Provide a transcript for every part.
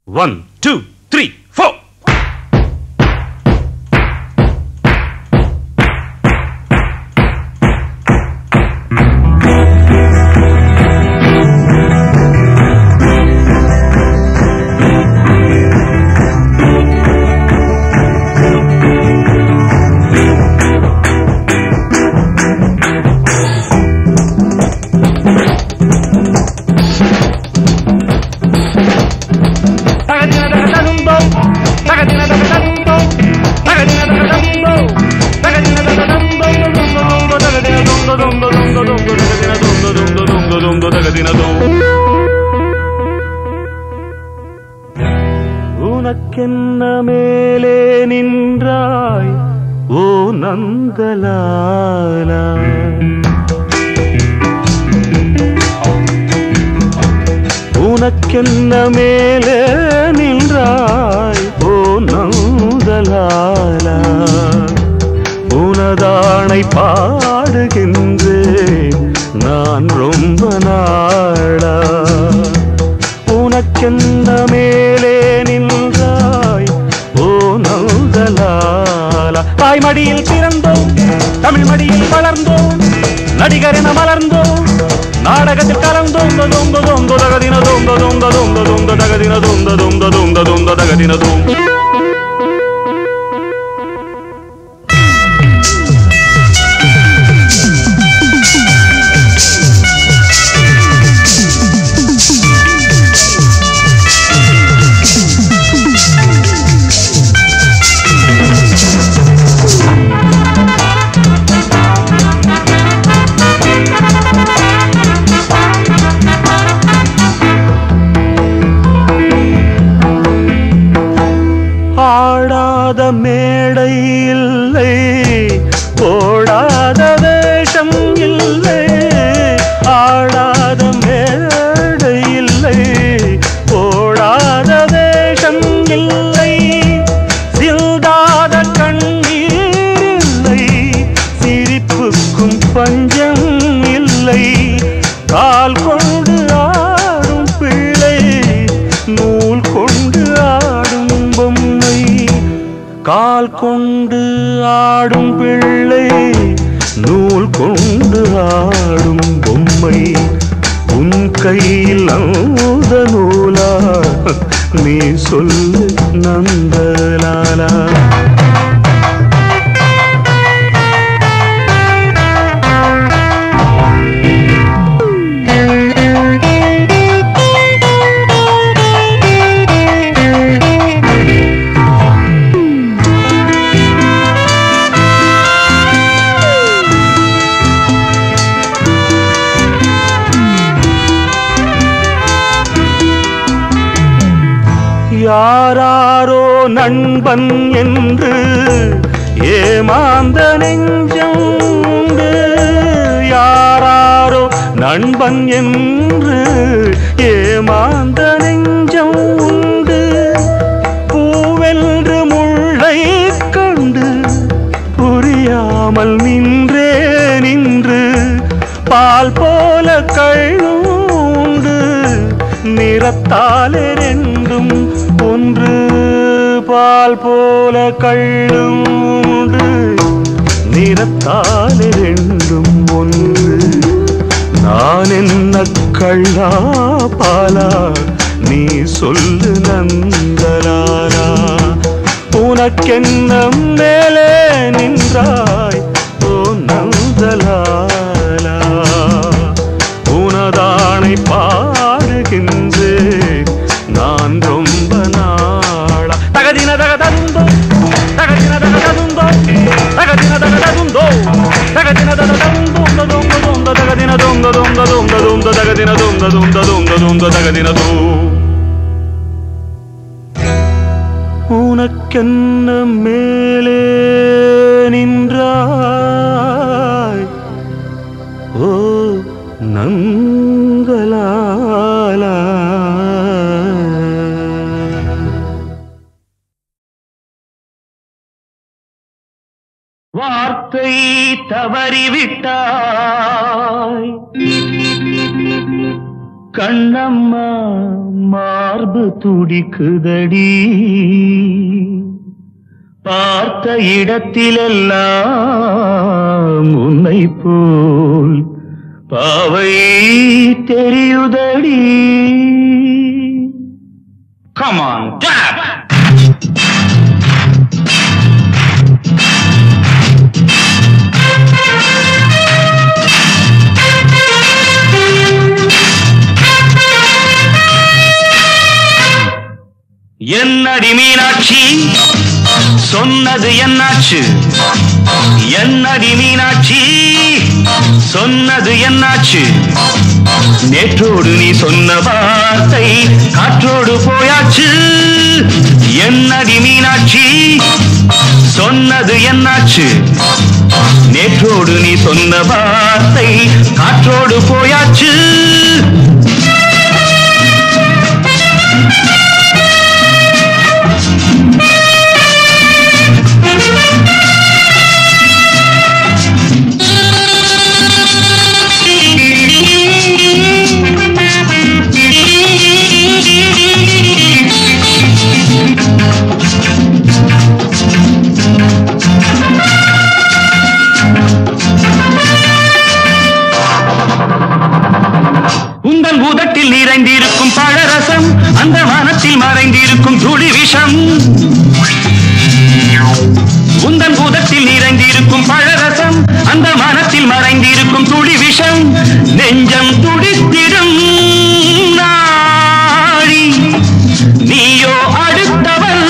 1, 2, 3, 4. உனக்கென்ன மேலே நின்றாய் ஓ நந்தலாலா, உனக்கென்ன மேலே நின்றாய் ஓ நந்தலாலா, உனதானை பாடுகின்றேன் நான் ரொம்ப நாளா. உனக்கென்ன மேலே நின்றாய் ஓ நந்தலாலா. தாய் மடியில் பிறந்தோம், தமிழ் மடியில் வளர்ந்தோம், நடிகர் என மலர்ந்தோம், நாடகத்தில் கலந்தோம். தொந்த தொந்த தகதின தொந்த தொந்த தொந்த தொந்த தகதின தொந்த தொந்த தொந்த தொந்த தகதின தொந்த. ஆடாத மேடை இல்லை, போடாத வேஷம் இல்லை, ஆடாத மேடை இல்லை, போடாத வேஷம் இல்லை, சிந்தாத கண்ணீர் இல்லை, சிரிப்புக்கும் பஞ்சம் இல்லை, கால் கொண்டு ஆடும் பிள்ளை நூல் கொண்டு ஆடும் பொம்மை, கால் கொண்டு ஆடும் பிள்ளை நூல் கொண்டு ஆடும் பொம்மை, உன் கையில் அந்த நூலா நீ சொல்லு நந்தலாலா. யாராரோ நண்பன் என்று ஏமாந்த நெஞ்சம் உண்டு, யாராரோ நண்பன் என்று ஏமாந்த நெஞ்சம் உண்டு, பூவென்று முள்ளை கண்டு புரியாமல் நின்றே நின்று, பால் போல கள்ளுண்டு நிறத்தாலே ரெண்டும் ஒன்று, பால் போல கள்ளுண்டு நிறத்தாலே ரெண்டும் ஒன்று. நான் என்ன கள்ளா பாலா நீ சொல்லு நந்தலாலா. உனக்கென்ன மேலே நின்றாய் ஓ நந்தலாலா, உனதானை பாடுகின்றேன் நான் ரொம்ப நாளா. தகதின தகதந்தோ தகதின தகதந்தோ தகதின தகதந்தோ தகதின தகதந்தோ தொந்த தொந்த தகதின தொந்த தொந்த தொந்த தொந்த தகதின தொந்த தொந்த தொந்த தொந்த தகதின தோ. உனக்கென்ன மேலே நின்றாய் ஓ நந்தலாலா. வார்த்தை தவறிவிட்டாய், கண்ணம்மா மார்பு துடிக்குதடி பார்த்த இடத்திலெல்லாம் உன்னை போல் பாவை தெரியுதடி. Come on, clap! என்னடி மீனாட்சி சொன்னது என்னாச்சு? என்னடி மீனாட்சி சொன்னது என்னாச்சு? நேற்றோடு நீ சொன்ன வார்த்தை காற்றோடு போயாச்சு. என்னடி மீனாட்சி சொன்னது என்னாச்சு? நேற்றோடு நீ சொன்ன வார்த்தை காற்றோடு போயாச்சு. உந்தன் பூதத்தில் நிறைந்திருக்கும் பழரசம் அந்த வானத்தில் மறைந்திருக்கும் துளி விஷம். உந்தன் பூதத்தில் நிறைந்திருக்கும் பழரசம் அந்த வானத்தில் மறைந்திருக்கும் துளி விஷம். நெஞ்சம் துடித்திடும் நாடி நீயோ அடுத்தவள்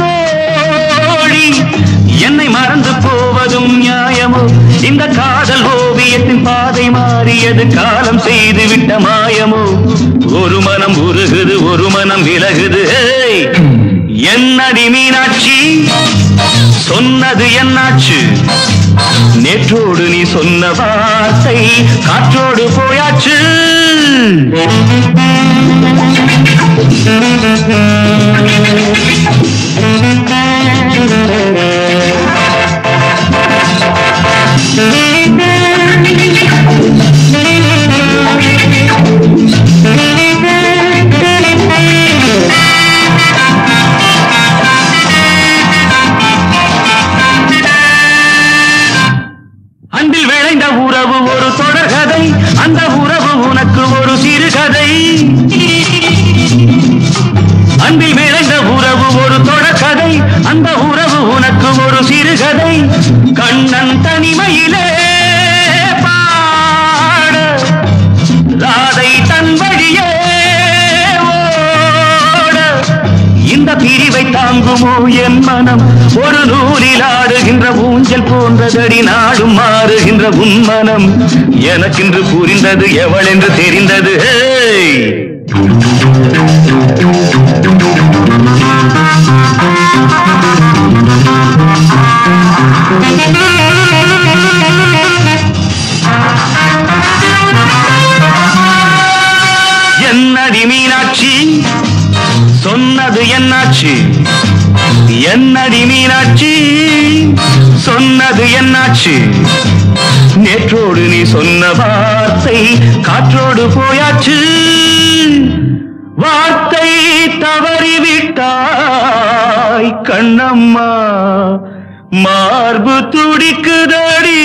தோழி. என்னை மறந்து போவதும் நியாயமோ? இந்த காதல் ஓவியத்தின் பாதை மாறியது காலம் செய்து விட்ட மாயமோ? ஒரு மனம் உருகுது ஒரு மனம் விலகுது. என்னடி மீனாட்சி சொன்னது என்னாச்சு? நேற்றோடு நீ சொன்ன வார்த்தை காற்றோடு போயாச்சு. அன்பில் விளைந்த உறவு ஒரு தொடர்கதை, அந்த உறவு உனக்கு ஒரு சிறுகதை. அன்பில் விளைந்த உறவு ஒரு தொடர்கதை, அந்த உறவு உனக்கு ஒரு சிறுகதை. கண்ணன் தனிமையிலே பாட ராதை தன் வழியே ஓட. இந்த பிரிவை தாங்குமோ என் மனம்? ஒரு நூலில் ஆடுகின்ற ஊஞ்சல் போன்றதடி நாடும் மாறுகின்ற உன் மனம். எனக்கென்று புரிந்தது எவள் என்று தெரிந்தது. என்னடி மீனாட்சி சொன்னது என்னாச்சு? என்னடி மீனாட்சி சொன்னது என்னாச்சு? நேற்றோடு நீ சொன்ன வார்த்தை காற்றோடு போயாச்சு. வார்த்தை தவறிவிட்டாய் கண்ணம்மா மார்பு துடிக்குதடி.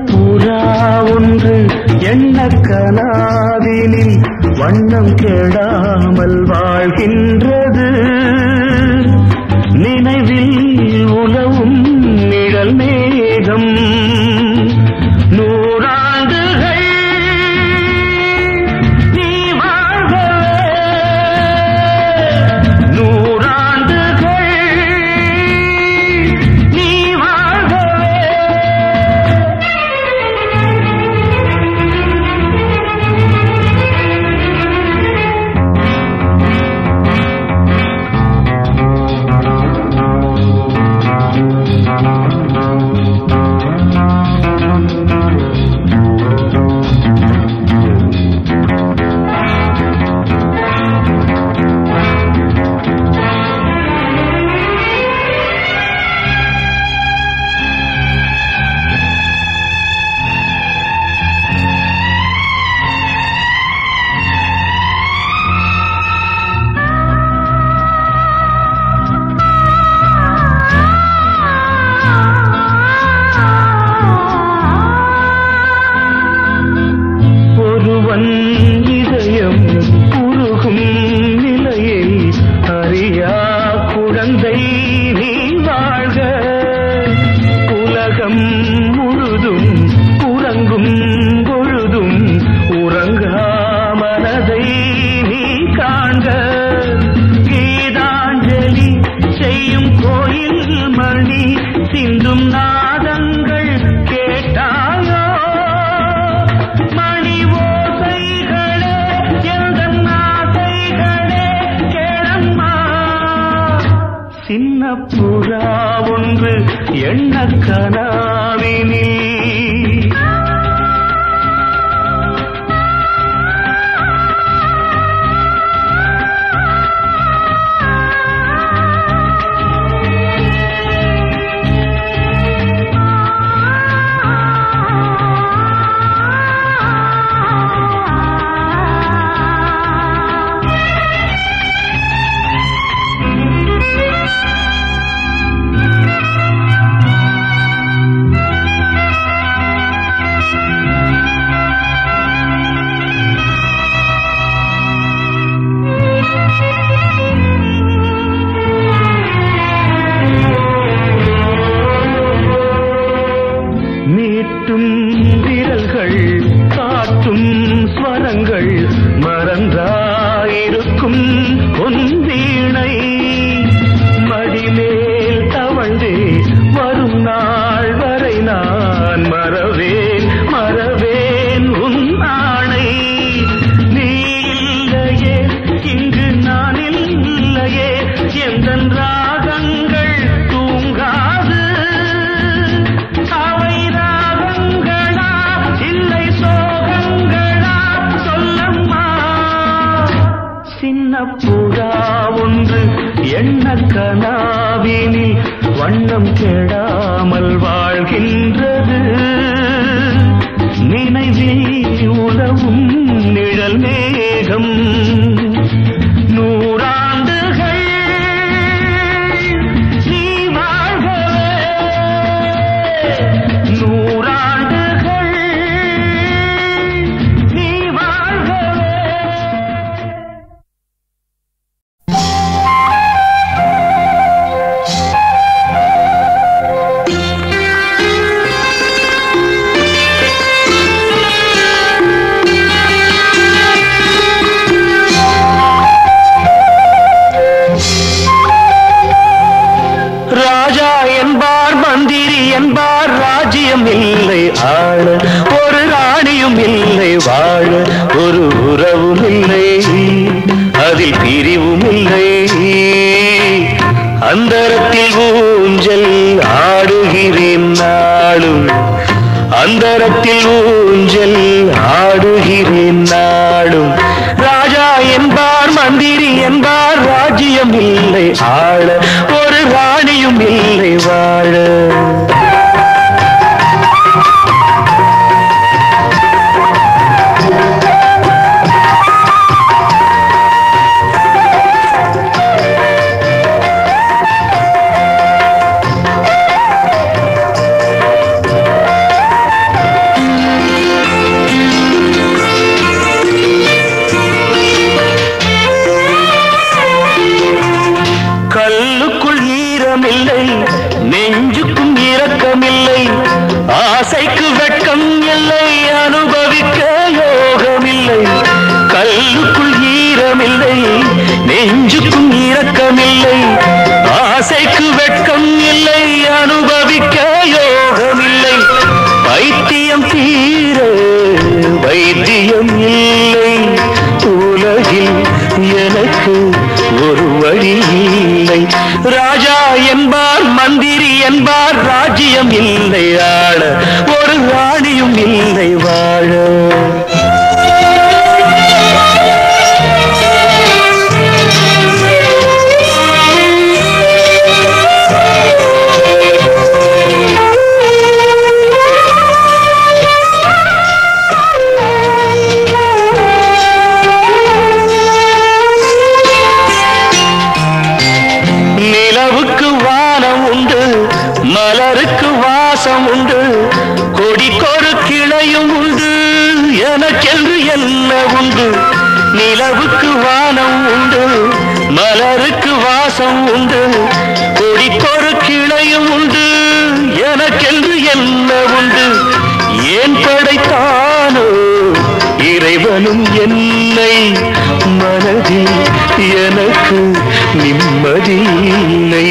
புறா ஒன்று எண்ண கனாவினில் வண்ணம் கெடாமல் வாழ்கின்றது. நினைவில் உலவும் நிழல் மே நெஞ்சுக்கும் இரக்கம் ராஜ்யம் இல்லை ஆள, ஒரு ராணியும் இல்லை வாழ. நிலவுக்கு வானம் உண்டு, மலருக்கு வாசம் உண்டு, கொடிக்கொரு கிளையும் உண்டு, எனக்கென்று என்ன உண்டு. நிலவுக்கு வானம் உண்டு, மலருக்கு வாசம் உண்டு, கொடிக்கொரு கிளையும் உண்டு, எனக்கென்று என்ன உண்டு. ஏன் படைத்தானோ இறைவனும் என்னை, மனதில் எனக்கு நிம்மதி இல்லை.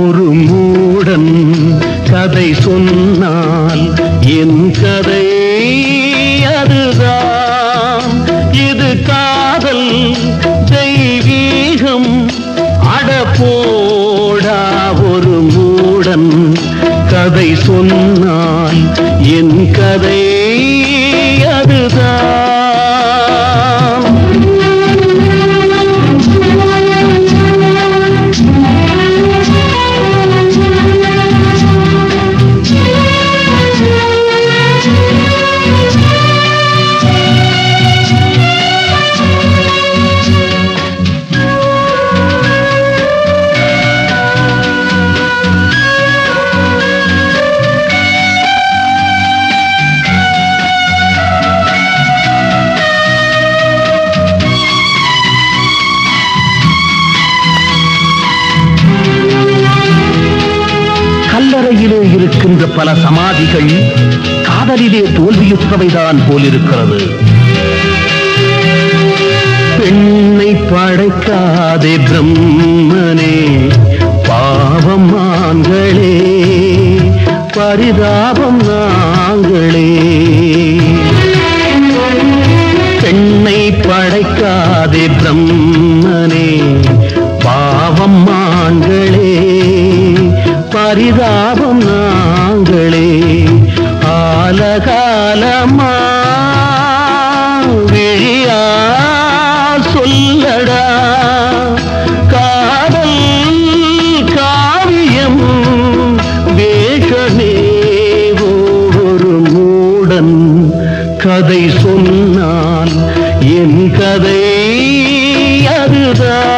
ஒரு மூடன் கதை சொன்னால் என் கதை அதுதான். இது காதல் தெய்வீகம் அடப்போடா. ஒரு மூடன் கதை சொன்னால் என் கதை அதுதான். கல்லறையிலே இருக்கின்ற பல சமாதிகள் காதலிலே தோல்வியுற்றவைதான் போலிருக்கிறது. பெண்ணை படைக்காதே பிரம்மனே, பாவம் ஆண்களே, பரிதாபம் நாங்களே. பெண்ணை படைக்காதே பிரம்மனே, பாவம் ஆண்களே, பரிதாபம் நாங்களே. ஆலகாலமா விழியா சொல்லடா, காதல் காவியம் வேஷமே கதை சொன்னால் என் கதை அதுதான்.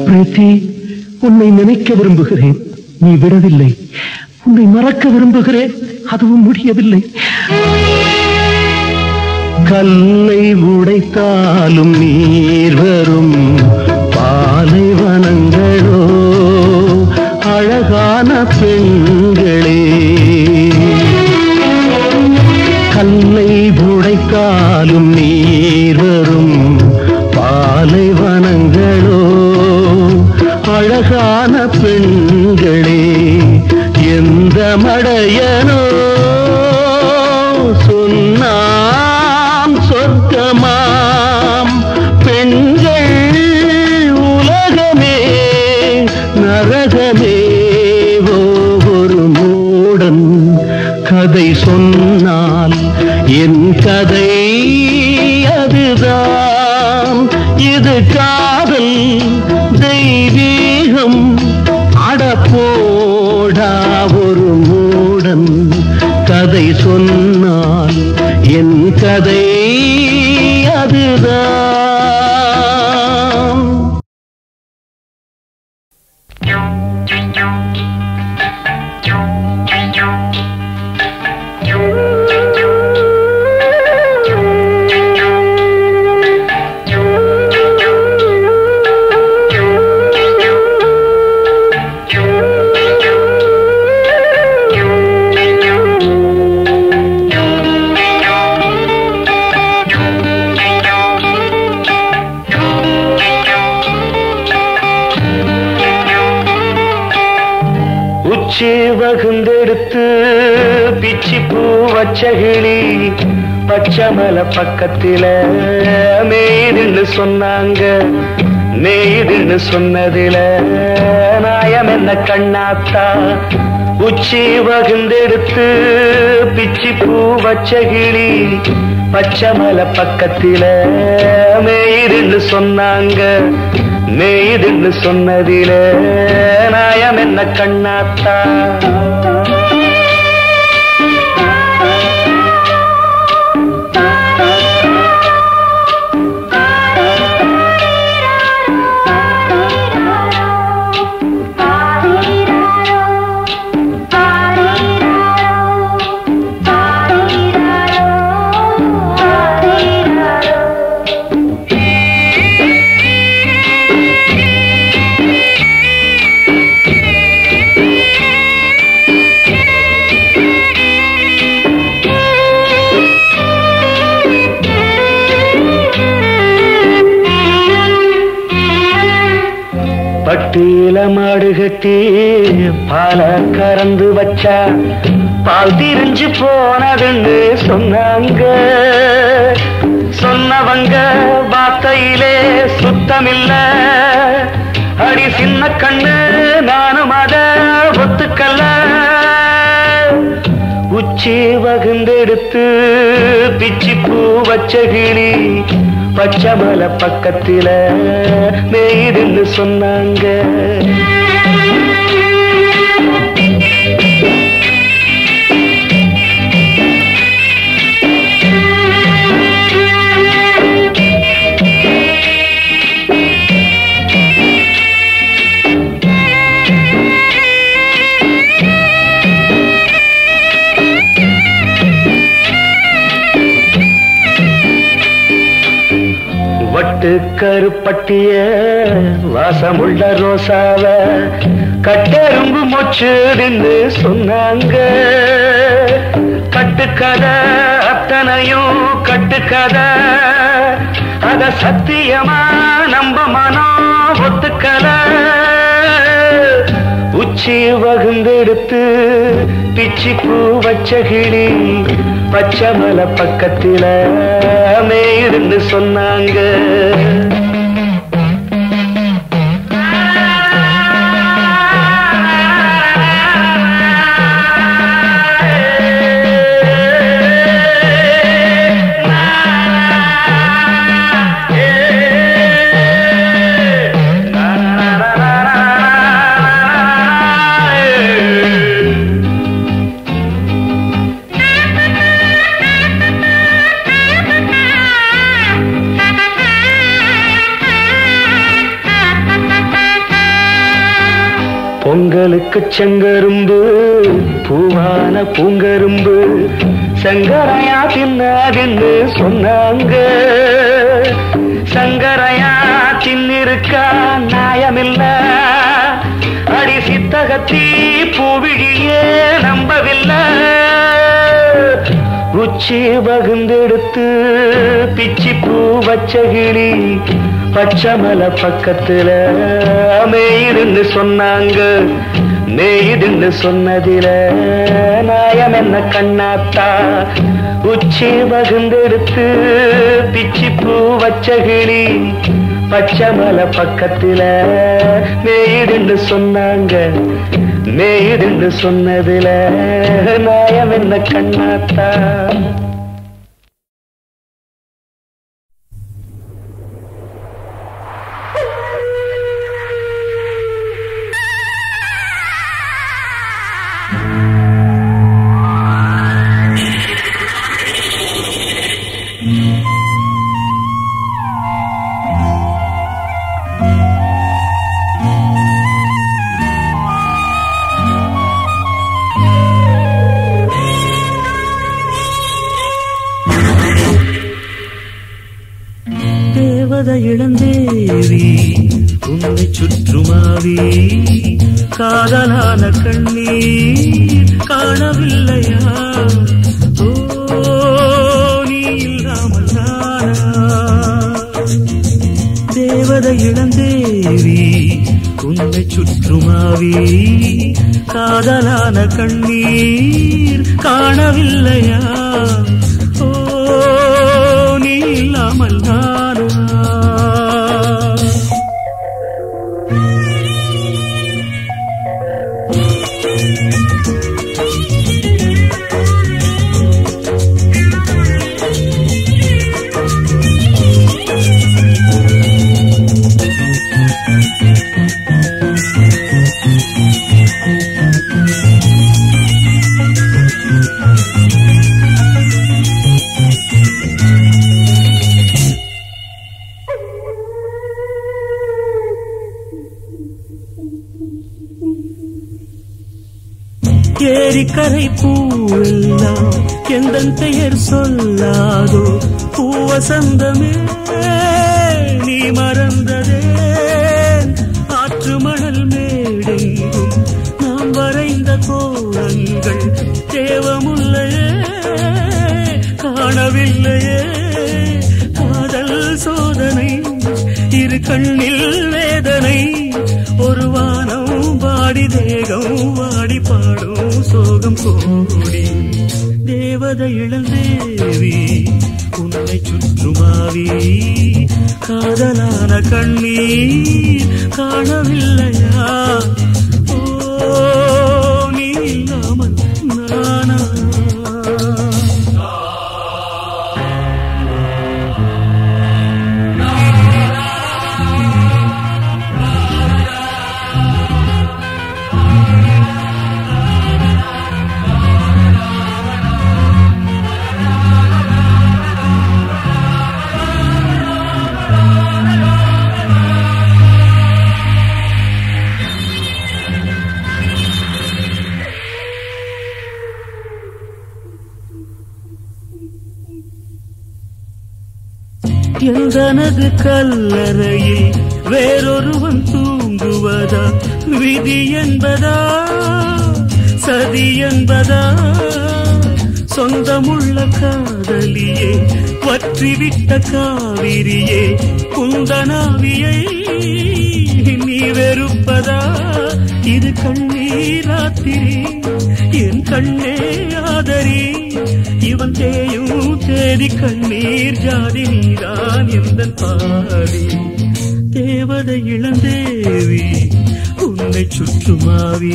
பிரீத்தி, உன்னை நினைக்க விரும்புகிறேன், நீ விடவில்லை. உன்னை மறக்க விரும்புகிறேன், அதுவும் முடியவில்லை. கல்லை உடைத்தாலும் நீர் வரும் பாலைவனங்களோ அழகான பெண்களே. கல்லை உடைத்தாலும் நீர் வரும் பாலைவனங்களோ அழகான பெண்களே. எந்த மடையனோ சொன்னாம் சொர்க்கமாம் பெண்கள் உலகமே நரகமே. ஒரு மூடன் கதை சொன்னால் என் கதை அதுதான். இது காதல் தெய்வீகம் அடப்போடா. ஒரு மூடன் கதை சொன்னால் என் கதை அதுதான். உச்சி வகுந்தெடுத்து பிச்சி பூ வச்ச கிளி பச்சமலை பக்கத்தில மேய்துன்னு சொன்னாங்க. மேய்துன்னு சொன்னதில நாயம் என்ன கண்ணாத்தா. உச்சி வகுந்தெடுத்து பிச்சி பூ வச்ச கிளி பச்சமலை பக்கத்தில மேய்துன்னு சொன்னாங்க. மேய்துன்னு சொன்னதில நாயம் என்ன கண்ணாத்தா. பட்டியல மாடு கட்டி பால கறந்து வச்சா பால் திரிஞ்சு போனதுன்னு சொன்னாங்க. சொன்னவங்க வார்த்தையிலே சுத்தமில்ல. அடி சின்ன கண்ணு நானும் அத ஒத்துக்கல்ல. உச்சி வகுந்தெடுத்து பிச்சி பூ வச்ச கிளி பச்சமலை பக்கத்தில மேய்துன்னு சொன்னாங்க. வட்டு கருப்பட்டிய வாசமுள்ள ரோசாவ கட்டெரும்பு மொச்சுன்னு சொன்னாங்க. கட்டுக்கதை அத்தனையும் கட்டுக்கதை. அத சத்தியமா நம்ப மனம் ஒத்துக்கல. உச்சி வகுந்தெடுத்து பிச்சி பூ வச்ச கிளி பச்சை மலை பக்கத்தில மேயிருந்து சொன்னாங்க. பொங்கலுக்கு செங்கரும்பு பூவான பூங்கரும்பு சங்கரையா தின்னாதின்னு சொன்னாங்க. சங்கரையா தின்னிருக்கா நியாயமில்ல, அடி சித்தகத்தி பூவிழியே நம்பவில்லை. உச்சி வகுந்தெடுத்து பிச்சி பூ வச்ச கிளி பச்சை மலை பக்கத்துல மேயிருந்து சொன்னாங்க. மேயிருந்து சொன்னதில நாயம் என்ன கண்ணாத்தா. உச்சி வகுந்தெடுத்து பிச்சி பூ வச்ச கிளி பச்சை மலை பக்கத்துல மேயிருந்து சொன்னாங்க. மேயிருந்து சொன்னதில நாயம் என்ன கண்ணாத்தா. இளந்தேவி உன்னை சுற்றுமாவி காதலான கண்ணீர் காணவில்லையா? ஓ நீ இல்லாமல் நானா? தேவதை இளந்தேவி உன்னை சுற்றுமாவி காதலான கண்ணீர் காணவில்லையா? ஓ நீ இல்லாமல் நானா? ஏரிக்கரை பூவெல்லாம் எந்தன் பெயர் சொல்லாதோ? பூவசந்தமே நீ மறந்ததே? ஆற்று மணல் மேடெங்கும் நாம் வரைந்த கோலங்கள் தேவமுல்லையே காணவில்லையே? காதல் சோதனை இரு கண்ணில் வேதனை, ஒரு வானம் வாடி தேகம் வாடி பாடும் சோகம் கோடி. தேவதை இளந்தேவி உன்னை சுற்றுமாவி காதலான கண்ணீர் காணவில்லையா? ஓ நீ இல்லாமல் நானா? எந்தனது கல்லறையில் வேறொருவன் தூங்குவதா? விதி என்பதா சதி என்பதா? சொந்தமுள்ள காதலியே வற்றிவிட்ட காவிரியே குந்தனாவியை நீ வெறுப்பதா? இது கண்ணீர் ராத்திரி என் கண்ணே ஆதரி இவன் தேயும் தேதி கண்ணீர் ஜாதி நீதான் எந்த பாதி தேவதை இளந்தேவி உன்னை சுற்றுமாவி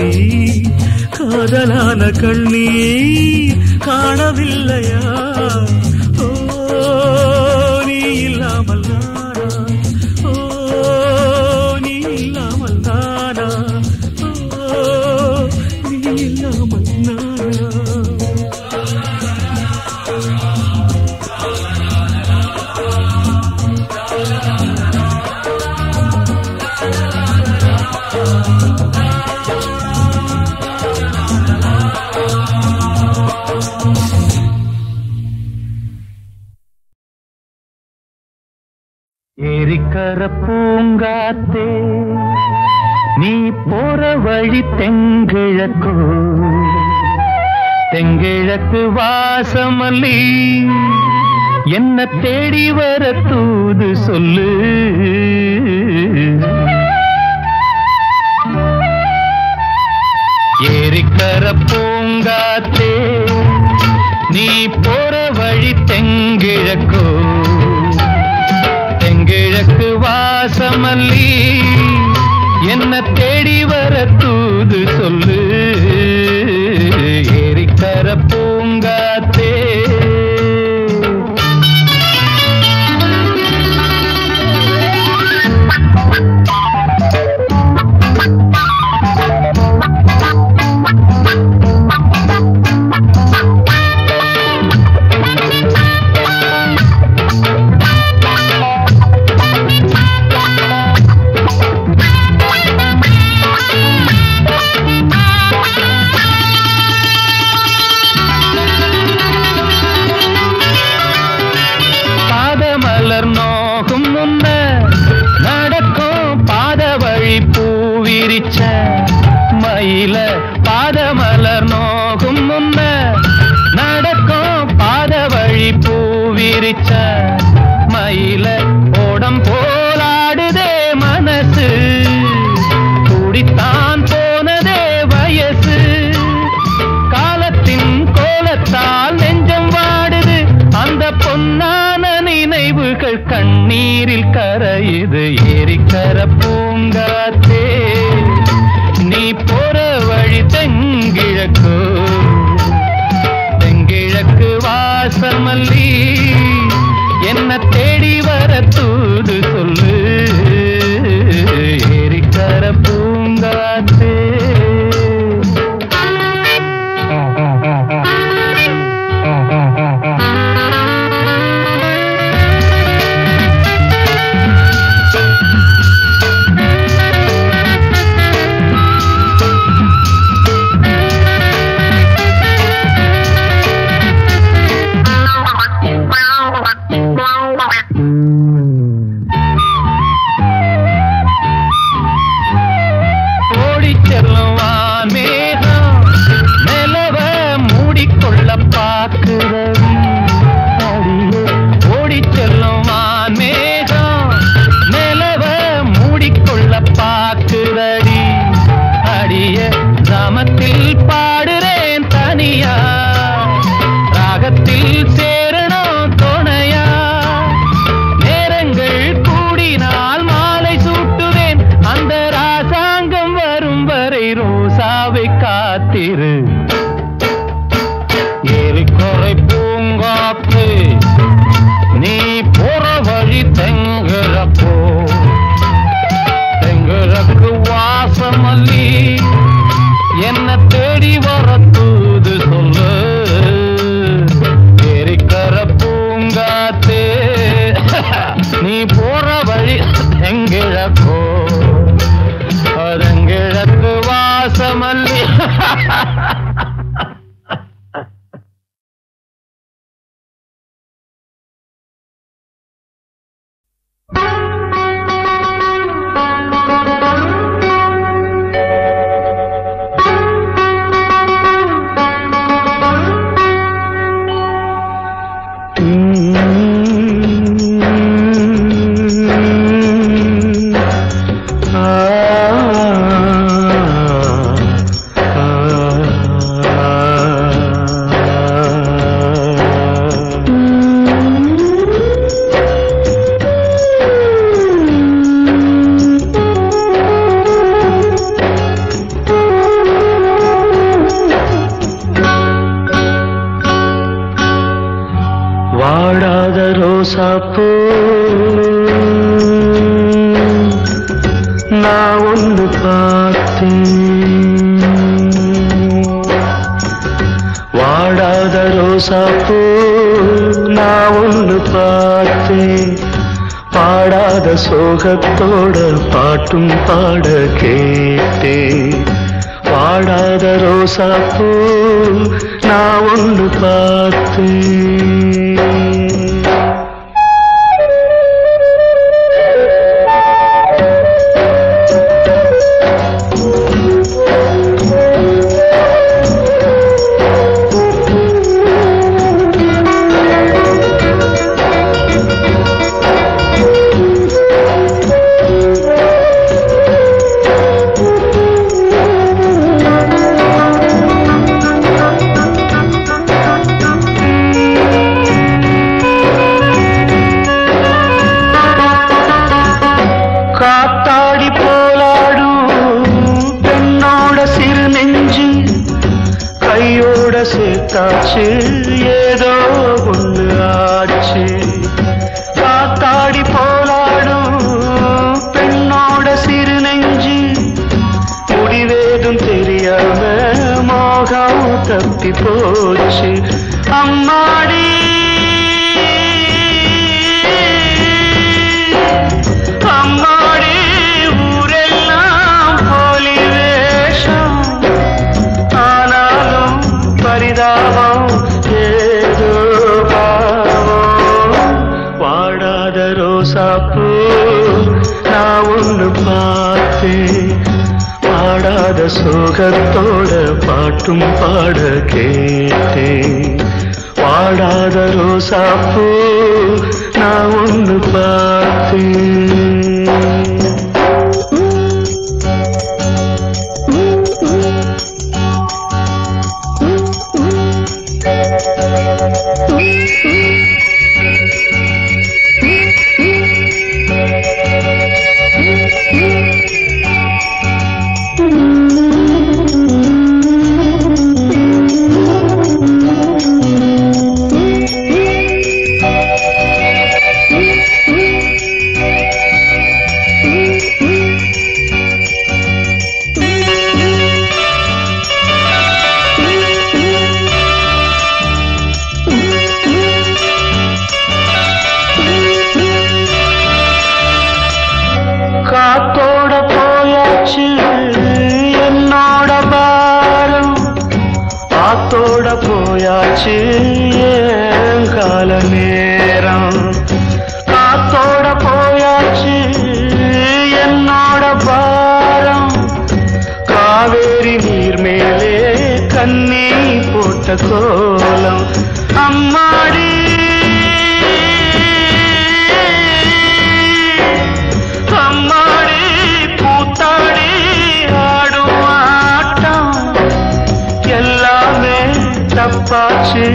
காதலான கண்ணீர் காணவில்லையா ஓ நீ இல்லாமல் நானா ஓ நீ இல்லாமல் நானா ஓ நீ இல்லாமல் நானா ஏரிக்கர பூங்காத்தே நீ போற வழி தெங்கிழக்கு தெங்கிழக்கு வாசமல்லி என்ன தேடி வர தூது சொல்லு ஏரிக்கர பூங்காத்தே நீ போற வழி தெங்கிழக்கு தெங்கிழக்கு வாசமல்லி என்ன தேடி வர தூது சொல்லு ஏரிக்கர பூங்காத்தே மயில பாதமலர் நோகும் முன்ன நடக்கும் பாத வழி பூவிரிச்ச மயில ஓடம் போலாடுதே மனசு கூடித்தான் போனதே வயசு காலத்தின் கோலத்தால் நெஞ்சம் வாடுது அந்த பொன்னான நினைவுகள் கண்ணீரில் கரையுது ஏரிக்கர பூங்காத்தே நீ போற வழி தெங்கிழக்கு தெங்கிழக்கு வாசமல்லி என்ன தேடி வர தூது சொல்லு ஏரிக்கர பூங்காத்தே ரோசாப்பூ நான் ஒன்று பார்த்தேன், வாடாத ரோசாப்பூ நான் ஒன்று பார்த்தேன், பாடாத சோகத்தோட பாட்டும் பாட கேட்டேன். வாடாத ரோசாப்பூ நான் ஒன்று பார்த்தேன். காத்தாடி போலாடும் பெண்ணோட சிறு நெஞ்சு கையோட சேர்த்தாச்சு, ஏதோ ஒன்று ஆச்சு. காத்தாடி போலாடும் பெண்ணோட சிறு நெஞ்சு முடிவேதும் தெரியாம மோகம் தப்பி போச்சு. அம்மாடி அம்மாடி ஊரெல்லாம் போலி வேஷம், ஆனாலும் பரிதாபம் ஏதோ பாவம். வாடாத ரோசாப்பூ நான் ஒன்று பார்த்தேன், பாடாத சோகத்தோட பாட்டும் பாட கேட்டேன். வாடாத ரோசாப்பூ நான் ஒன்று பார்த்தேன். காத்தோட போயாச்சு என்னோட பாரம், ஆத்தோட போயாச்சு என் கால நேரம். காத்தோட போயாச்சு என்னோட பாரம், காவேரி நீர் மேலே கண்ணி போட்ட கோலம். அம்மாடி அம்மாடி பூத்தாடி ஆடும் ஆட்டம் எல்லாமே தப்பாச்சு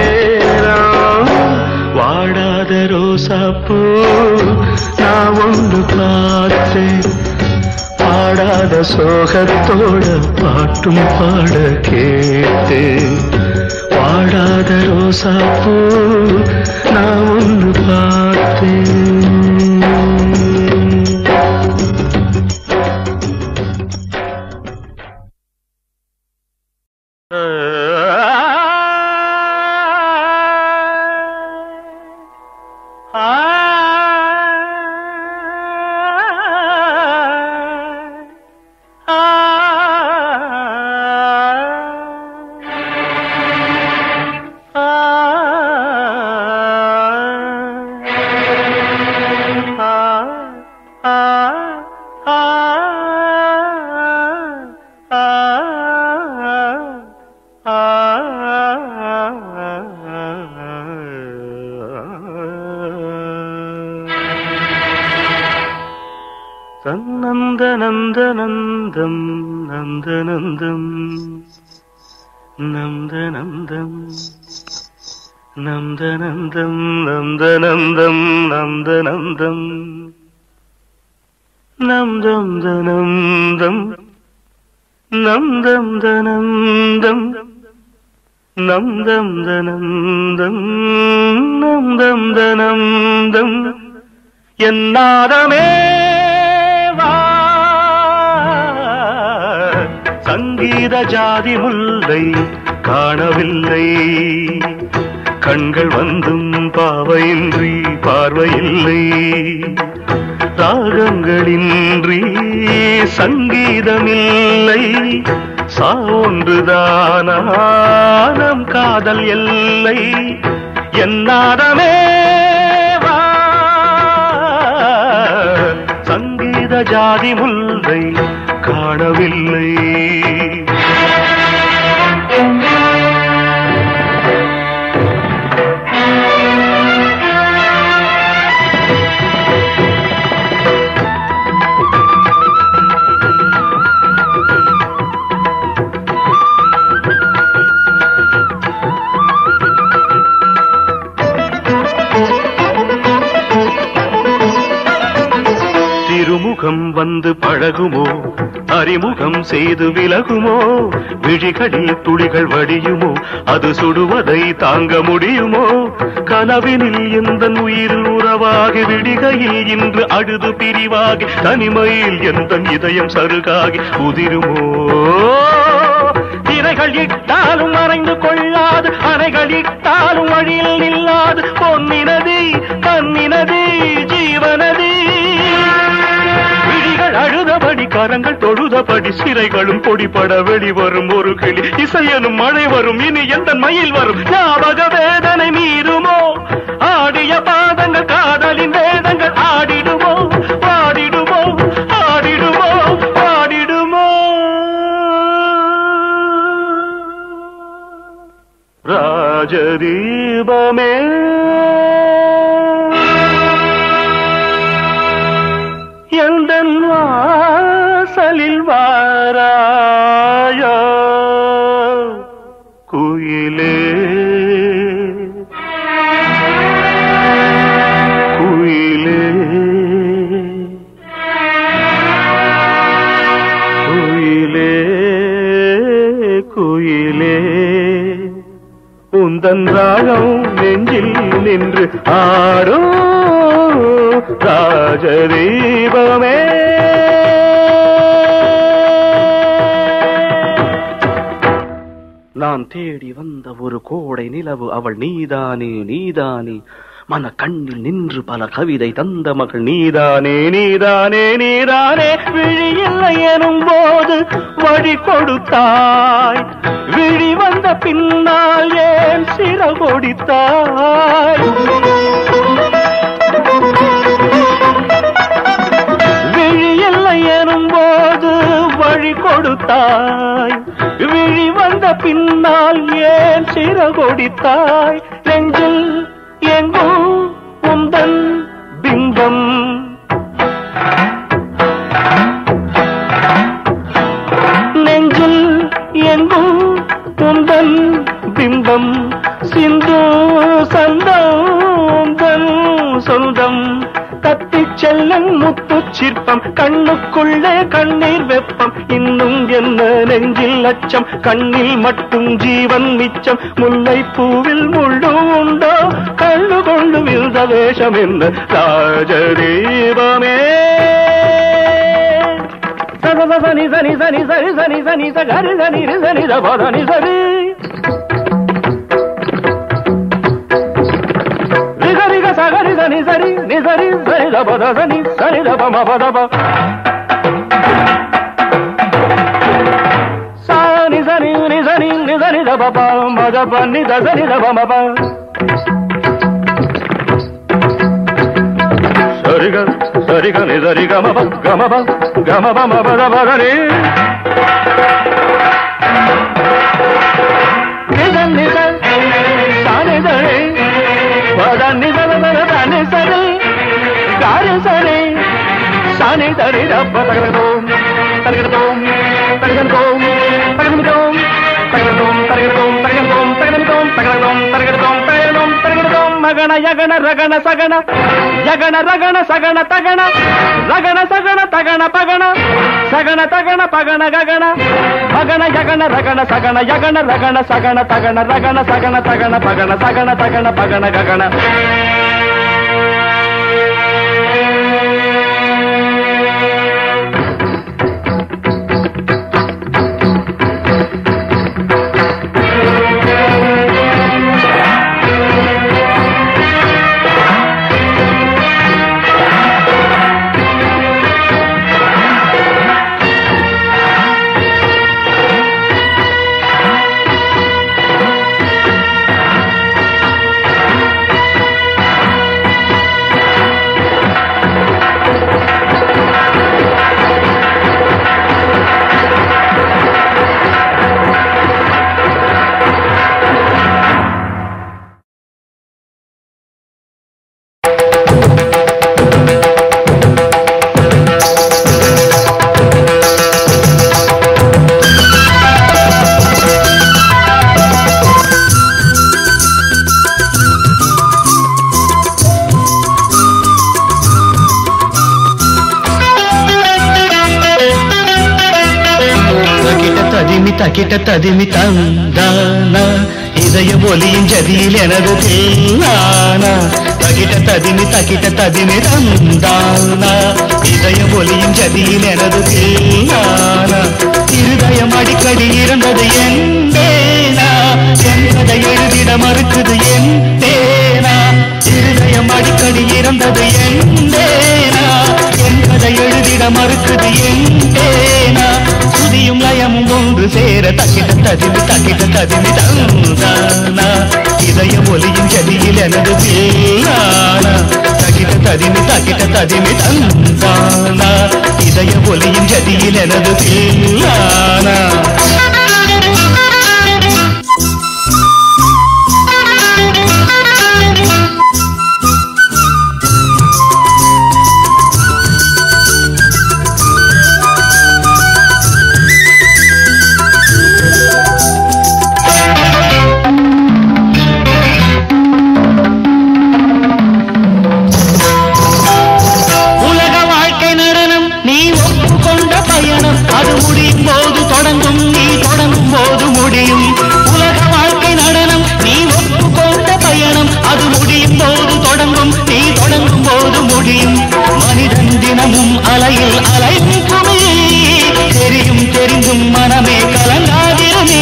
நேரம். வாடாத ரோசாப்பூ நான் ஒன்று பார்த்தேன், பாடாத சோகத்தோட பாட்டும் பாட கேட்டேன். வாடாத ரோசாப்பூ நான் ஒன்று பார்த்தேன். நந்தநந்தநந்தம் நந்தநந்தம் நந்தநந்தம் நந்தநந்தம் நந்தநந்தம் நந்தநந்தம் நந்தம் தனந்தம் நந்தம் தனந்தம் நந்தம் தனந்தம் தம் தனம் தம் என்னாதமே வா சங்கீத ஜாதி முல்லை காணவில்லை கண்கள் வந்தும் பாவையின்றி பார்வையில்லை ராகங்களின்றி சங்கீதமில்லை சான்றுதானம் காதல் எல்லை என்னாதமே வா சங்கீத ஜாதி முல்லை காணவில்லை திருமுகம் வந்து பழகுமோ அறிமுகம் செய்து விலகுமோ விழிகளில் துளிகள் வடியுமோ அது சுடுவதை தாங்க முடியுமோ கனவினில் எந்த உயிர் உறவாகி விடிகையில் இன்று அழுது பிரிவாகி தனிமையில் எந்த இதயம் சருகாகி உதிருமோ திரைகள் இட்டாலும் மறைந்து கொள்ளாது அணைகள் இட்டாலும் வழியில் நில்லாது பொன்னினதி கண்ணினதி ஜீவனதி விழிகள் அழுதபடி கரங்கள் தொழுதபடி சிறைகளும் பொடிபட வெளிவரும் ஒரு கிளி இசையனும் மழை வரும் இனி எந்த மயில் வரும் ஞாபக வேதனை மீறுமோ ஆடிய பாதங்கள் காதலின் வேதங்கள் ஆடிடுமோ பாடிடுமோ ஆடிடுமோ பாடிடுமோ ராஜதீபமே எந்தன் வாசலில் வாராயா குயிலே குயிலே குயிலே குயிலே உந்தன் ராகம் நெஞ்சில் நின்று ஆடும் ராஜதீபமே நான் தேடி வந்த ஒரு கோடை நிலவு அவள் நீதானே நீதானே மன கண்ணில் நின்று பல கவிதை தந்த மகள் நீதானே நீதானே நீதானே விழியில்லை எனும் போது வழி கொடுத்தாய் விழி வந்த பின்னால் ஏன் சிறகொடித்தாய் விழியில்லை எனும் போது வழி கொடுத்தாய் விழி வந்த பின்னால் ஏன் சிறகொடித்தாய் நெஞ்சில் எங்கும் உந்தன் பிம்பம் நெஞ்சில் எங்கும் உந்தன் பிம்பம் சிந்து சந்தம் உந்தன் சொந்தம் கத்திச் செல்லும் முத்து சிற்பம் கண்ணுக்குள்ளே கண்ணீர் வெப்பம் இன்னும் என்ன நெஞ்சில் அச்சம் கண்ணில் மட்டும் ஜீவன் மிச்சம் முல்லை பூவில் முள்ளு உண்டோ கண்ணு கொண்டு விழுந்த வேஷம் என்ன ராஜதீபமே சனி சனி சனி சரி சனி சனி சரி சனி சனி சனி சரி சகரி சனி சரி நி சரி சரி பத சனி சரி பம பதப சானி சனி நி சனி நி சரி பப மதப நி சரி பம ப சரிக சரிக நி சரி கம ப கம ப ம பத பதரி நிதன் நிதன் சானி சரி பதனி தனி சரி காரி சரி சானி தரி ரப்ப தகதோம் தகதோம் தகதோம் தகதோம் தகதோம் தகதோம் தகதோம் தகதோம் தகதோம் தகதோம் தகதோம் தகதோம் மகன சகன யகன ரகன சகன யகன ரகன சகன தகன ரகன சகன தகன பகன சகன தகன பகன ககன பகன யகன ரகன சகன யகன ரகன சகன தகன ரகன சகன தகன பகன சகன தகன பகன ககன. தகிட்ட ததிமி தந்தானா இதய ஒலியின் ஜதியில் எனது தேனானா தகிட்ட ததிமி தந்தானா இதய ஒலியின் ஜதியில் எனது தேனானா இருதயம் அடிக்கடி இருந்தது என் தேனா என்பதை எழுதிட மறுக்குது என் தேனா இருதயம் அடிக்கடி இருந்தது என் தேனா என்பதை எழுதிட மறுக்குது என் தேனா சுதியும் லயமும் ஒன்று சேர தகிட்ட ததிமி தந்தானா இதய ஒலியின் ஜதியில் எனது தேனானா தகிட்ட ததிமி தந்தானா இதய ஒலியின் ஜதியில் எனது தேனானா. மனிதன் தினமும் அலையில் அலையும் குமிழி தெரியும் தெரிந்தும் மனமே கலங்காதிருமே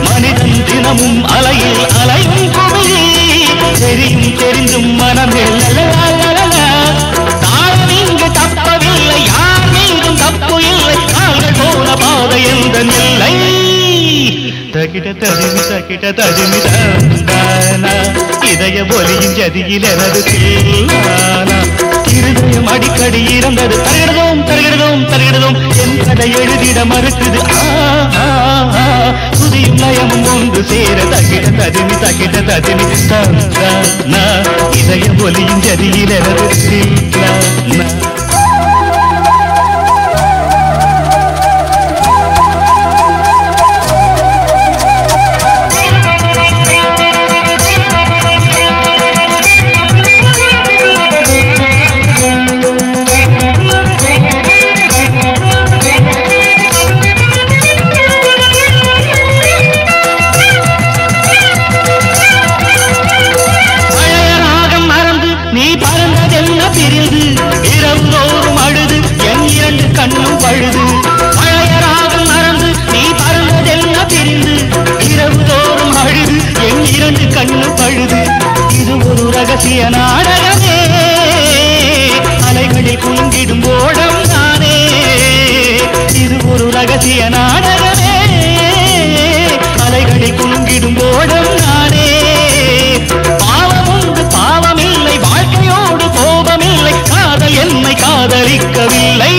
மனிதன் தினமும் அலையில் அலையும் குமிழி தெரியும் தெரிந்தும் மனமே தாழம் இங்கு தப்பவில்லை யார் மீதும் தப்பு இல்லை கால்கள் போன பாதை எந்த நிலை தகிட்ட ததிமி தந்தானா இதய ஒலியின் ஜதியில் எனது தேனானா இருதயம் அடிக்கடி இருந்தது தருகிறதும் என்பதை எழுதிட மறுக்குது சுதியும் லயமும் ஒன்று சேர தகிட்ட ததிமி தந்தானா இதய ஒலியின் ஜதியில் எனது தேனானா. ரகசிய நாடகமே அலைகளில் குலுங்கிடும் ஓடம் தானே இது ஒரு ரகசிய நாடகமே அலைகளில் குலுங்கிடும் ஓடம் தானே பாவம் உண்டு பாவமில்லை வாழ்க்கையோடு கோபமில்லை காதல் என்னை காதலிக்கவில்லை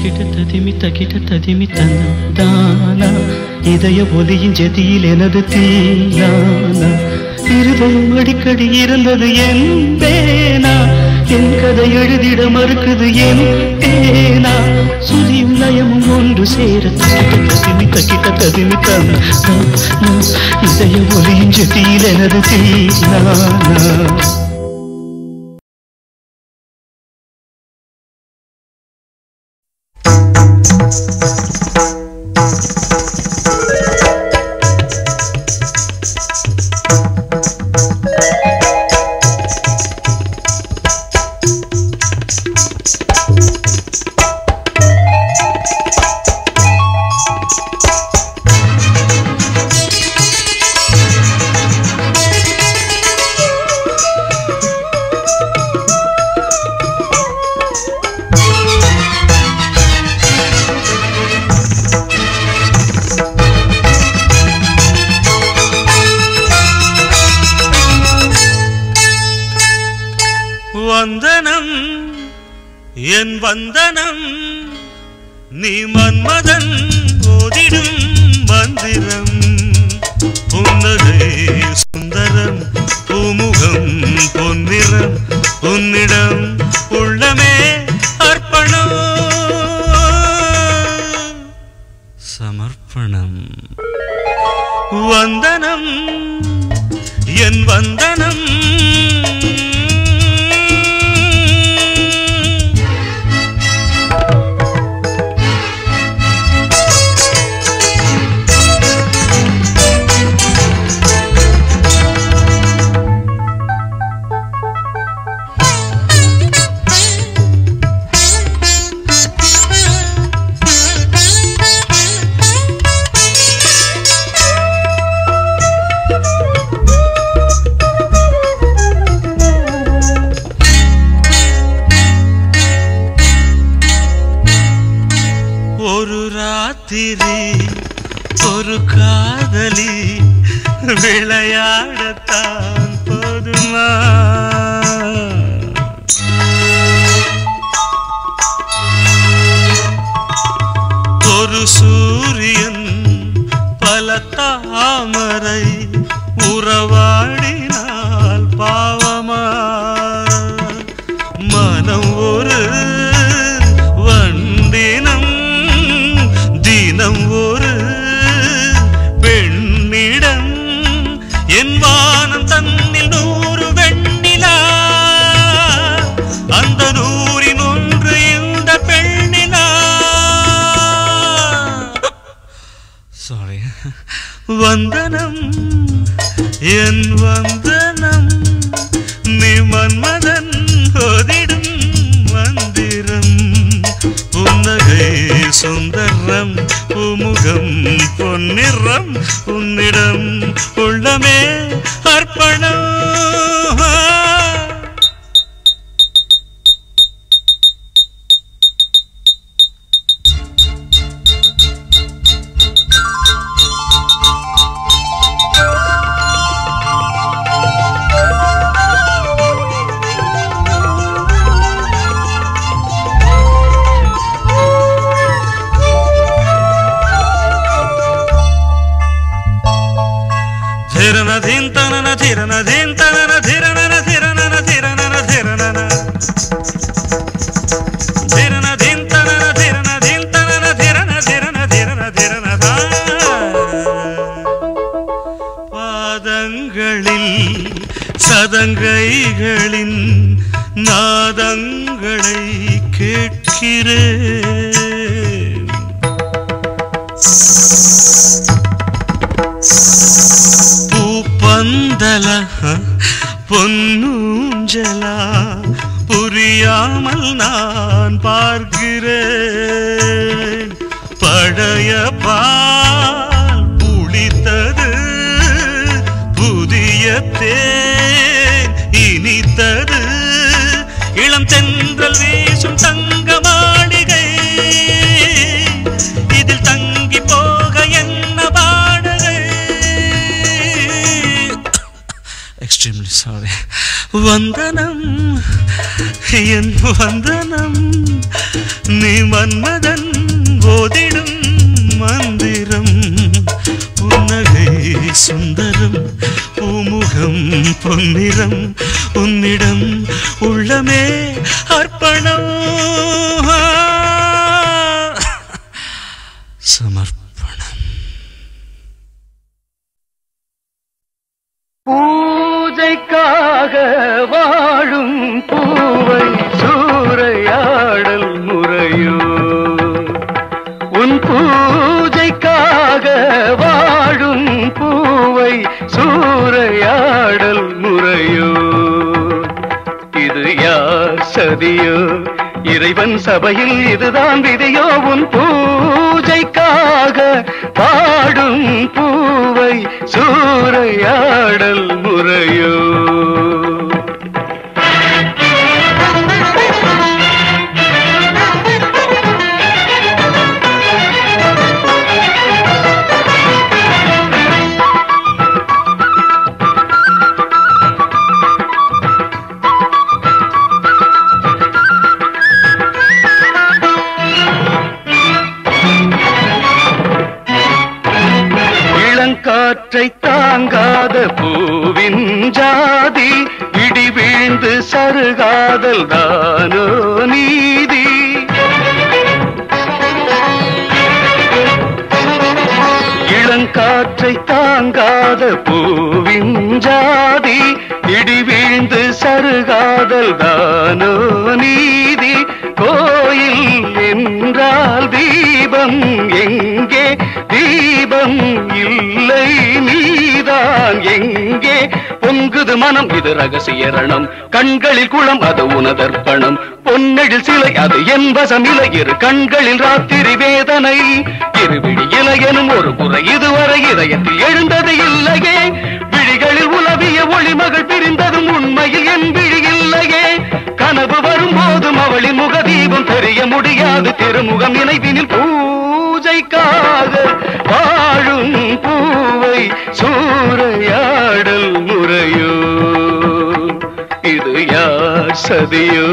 தகிட ததிமி தந்தானா இதய ஒலியின் ஜதியில் எனது தீயானா இருதயம் அடிக்கடி இருந்தது என் பேனா என் கதை எழுதிட மறுக்குது என் பேனா சுதியும் லயமும் ஒன்று சேர தகிட ததிமி தந்தானா இதய ஒலியின் ஜதியில் எனது தீயானா வந்தனம் என் வந்தனம் நீ மன்மதன் ஓதிடும் மந்திரம் புன்னகை சுந்தரம் பூமுகம் பொன்னிறம் உன்னிடம் உள்ளமே அர்ப்பணம் சமர்ப்பணம் வந்தனம் என் வந்தனம் ஒரு காதலி விளையாடத்தான் போதுமா ஒரு சூரியன் பல தாமரை உறவாடினால் பாவமா மனம் ஒரு வண்டினம் தினம் ஒரு பெண்ணிடம் என் வானம் தன்னில் 100 வெண்ணிலா அந்த 100இன் ஒன்று இந்த பெண்ணிலா சாரி வந்தனம் என் வந்தனம் நீ மன்மதன் ஓதிடும் மந்திரம் புன்னகை சுந்தரம் பூமுகம் பொன்னிறம் உன்னிடம் உள்ளமே அர்ப்பணம் பாதங்களில் சதங்கைகளின் நாதங்களை கேட்கிறேன் பூப்பந்தல பொன்னூஞ்சலா புரியாமல் நான் பார்க்கிறேன் பழைய பால் புளித்தது புதிய தேன் இனித்தது இளம் தென்றல் வீசும் தங்க மாளிகை இதில் தங்கி போக என்ன பாடுகை எக்ஸ்ட்ரீம்லி சாரி வந்தனம் என் வந்தனம் நீ மன்மதன் பொன்னிறம் உன்னிடம் உள்ளமே அர்ப்பணம் சமர்ப்பணம். பூஜைக்காக வாழும் பூவை சூறையாடல் முறையோ, உன் பூஜைக்காக வாழும் பூவை சூறையாடல் முறையோ, இது யார் சதியோ இறைவன் சபையில் இதுதான் விதியோ, உன் பூஜைக்காக பாடும் பூவை சூறையாடல் முறையோ. காற்றை தாங்காத பூவின் ஜாதி, இடி வீழ்ந்து சருகாதல் தானோ நீதி. இளங்காற்றை தாங்காத பூவின் ஜாதி, இடி வீழ்ந்து சருகாதல் தானோ நீதி. கோயில் என்றால் தீபம் எங்கே, தீபம் இல்லை நீதான் எங்கே. பொங்குது மனம் இது ரகசிய ரணம், கண்களில் குளம் அது உனதர்ப்பணம். பொன்னெழில் சிலை அது என் வசமில்லை, இரு கண்களில் ராத்திரி வேதனை. இருவிழி இலையனும் ஒரு குறை இதுவரை இதயத்தில் எழுந்தது இல்லையே. விழிகளில் உலவிய ஒளிமகள் பிரிந்ததும் உண்மையில் என் விழி இல்லையே. கனவு வரும்போதும் அவளின் முகதீபம் தெரிய முடியாது திருமுகம் நினைவினில். பூஜைக்காக வாழும் பூவை சூறையாடல் முறையோ, இது யார் சதியோ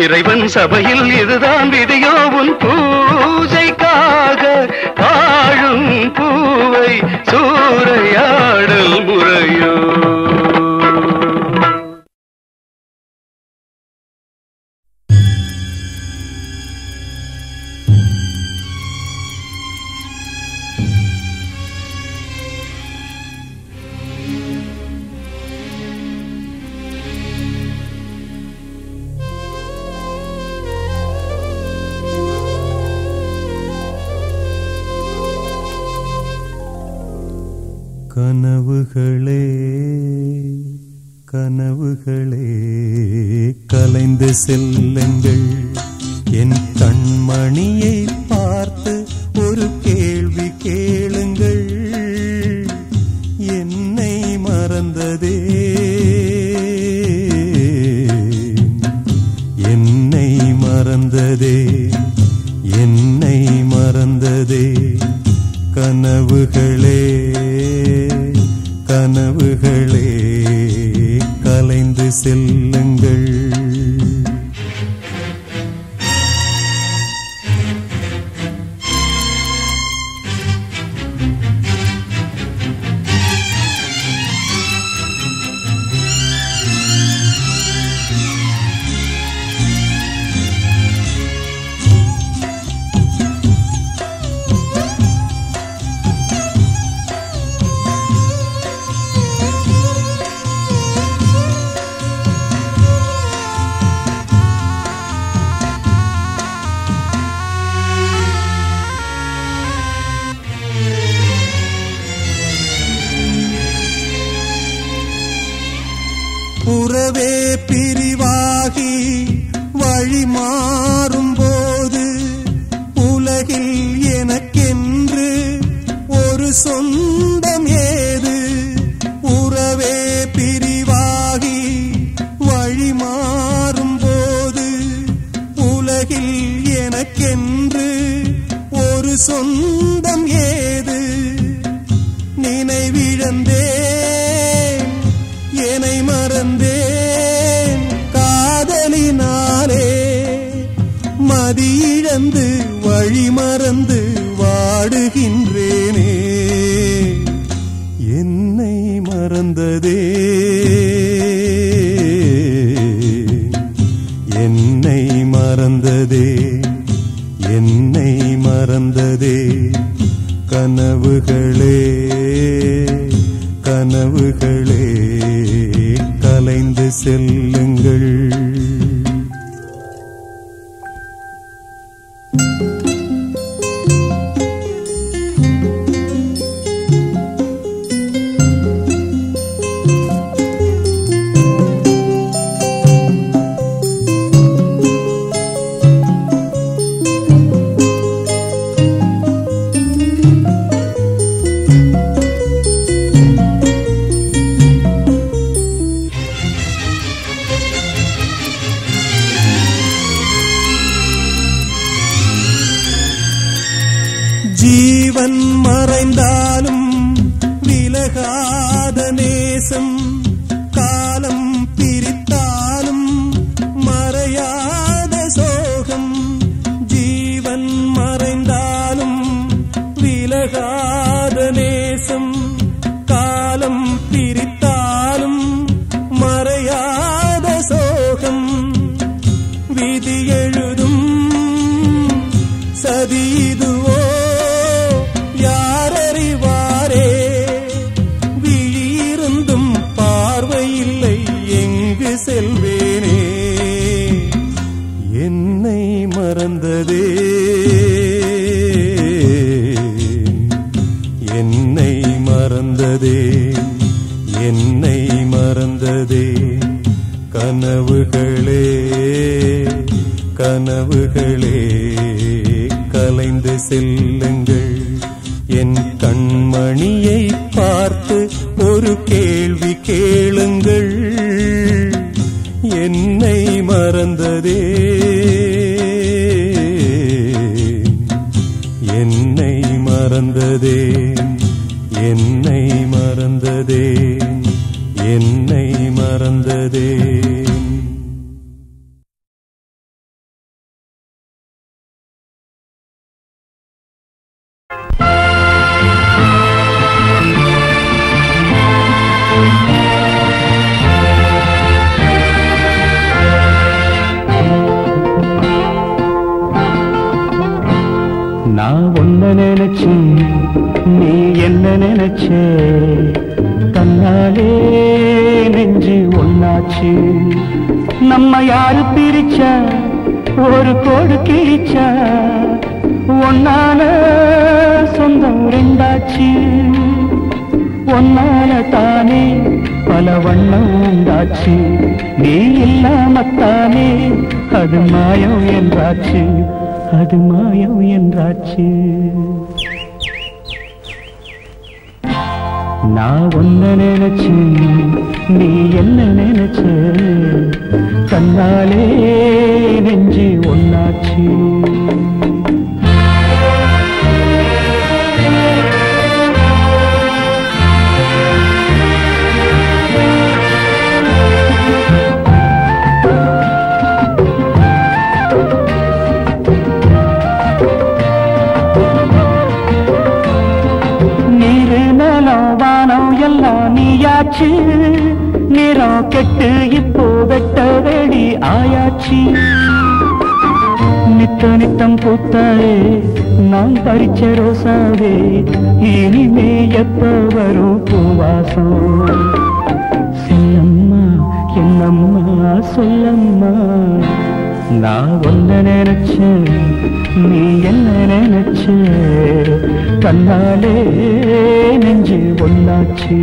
இறைவன் சபையில் இதுதான் விதியோ, உன் பூஜைக்காக வாழும் பூவை சூறையாடல் முறையோ. கனவுகளே கனவுகளே கலைந்து செல்லுங்கள், என் கண்மணியை பார்த்து ஒரு கேள்வி கேளுங்கள். என்னை மறந்ததே, என்னை மறந்ததே, என்னை மறந்ததே. கனவுகளே கனவுகளே கலைந்து செல்லுங்கள். உறவே பிரிவாகி வழி மாறும் போது, உலகில் எனக்கென்று ஒரு சொந்தம் ஏது? உறவே பிரிவாகி வழி மாறும் போது, உலகில் எனக்கென்று ஒரு சொந்தம் ஏது? நினைவிழந்தேன், என்னை மறந்தேன் காதலினாலே. மதியிழந்து வழி மறந்து வாடுகின்றேனே. என்னை மறந்ததே, மறந்ததே என்னை மறந்ததே கனவுகளே கனவுகளே கலைந்து செல்லுங்கள். ஜீவன் மறைந்தாலும் விலகாத நேசம், காலம் பிரித்தாலும் மறையாத சோகம். ஜீவன் மறைந்தாலும் விலகாத நேசம், காலம் பிரித்தாலும் மறையாத சோகம். விதி எழுதும் சதிதுவோ யாரறிவாரே, விழியிருந்தும் பார்வையில்லை எங்கு செல்வேனே. என்னை மறந்ததே என்னை மறந்ததே என்னை மறந்ததே கனவுகளே கனவுகளே கலைந்து செல்லுங்கள். என் கண்மணியை பார்த்து ஒரு கேள்வி கேளுங்கள். என்னை மறந்ததே என்னை மறந்ததே என்னை மறந்ததே என்னை மறந்ததே. நான் ஒன்ன நினைச்சு நீ என்ன நினைச்சே, தன்னாலே நெஞ்சு ஒன்னாச்சு. நம்ம யாரு பிரிச்சா ஒரு கோடு கிழிச்சா, ஒன்னால சொந்தம் ரெண்டாச்சு. ஒன்னால தானே பல வண்ணம் உண்டாச்சு. நீ இல்லாமத்தானே அது மாயம் என்றாச்சு, அது மாயம் என்றாச்சு. நான் ஒன்ன நினைச்சு நீ என்ன நினைச்ச, கண்ணாலே நெஞ்சு ஒன்னாச்சு. நீயாச்சு நிறம் கெட்டு இப்போ வெட்ட வெடி ஆயாச்சு. நித்த நித்தம் பூத்தாயே நான் பறிச்ச ரோசாவே, இனிமே எப்ப வரும் பூவாசம். சொல்லம்மா என்னம்மா சொல்லம்மா, நான் ஒன்ன நினைச்சேன் நீ என்ன நினைச்ச, கண்ணாலே நெஞ்சு ஒன்னாச்சு.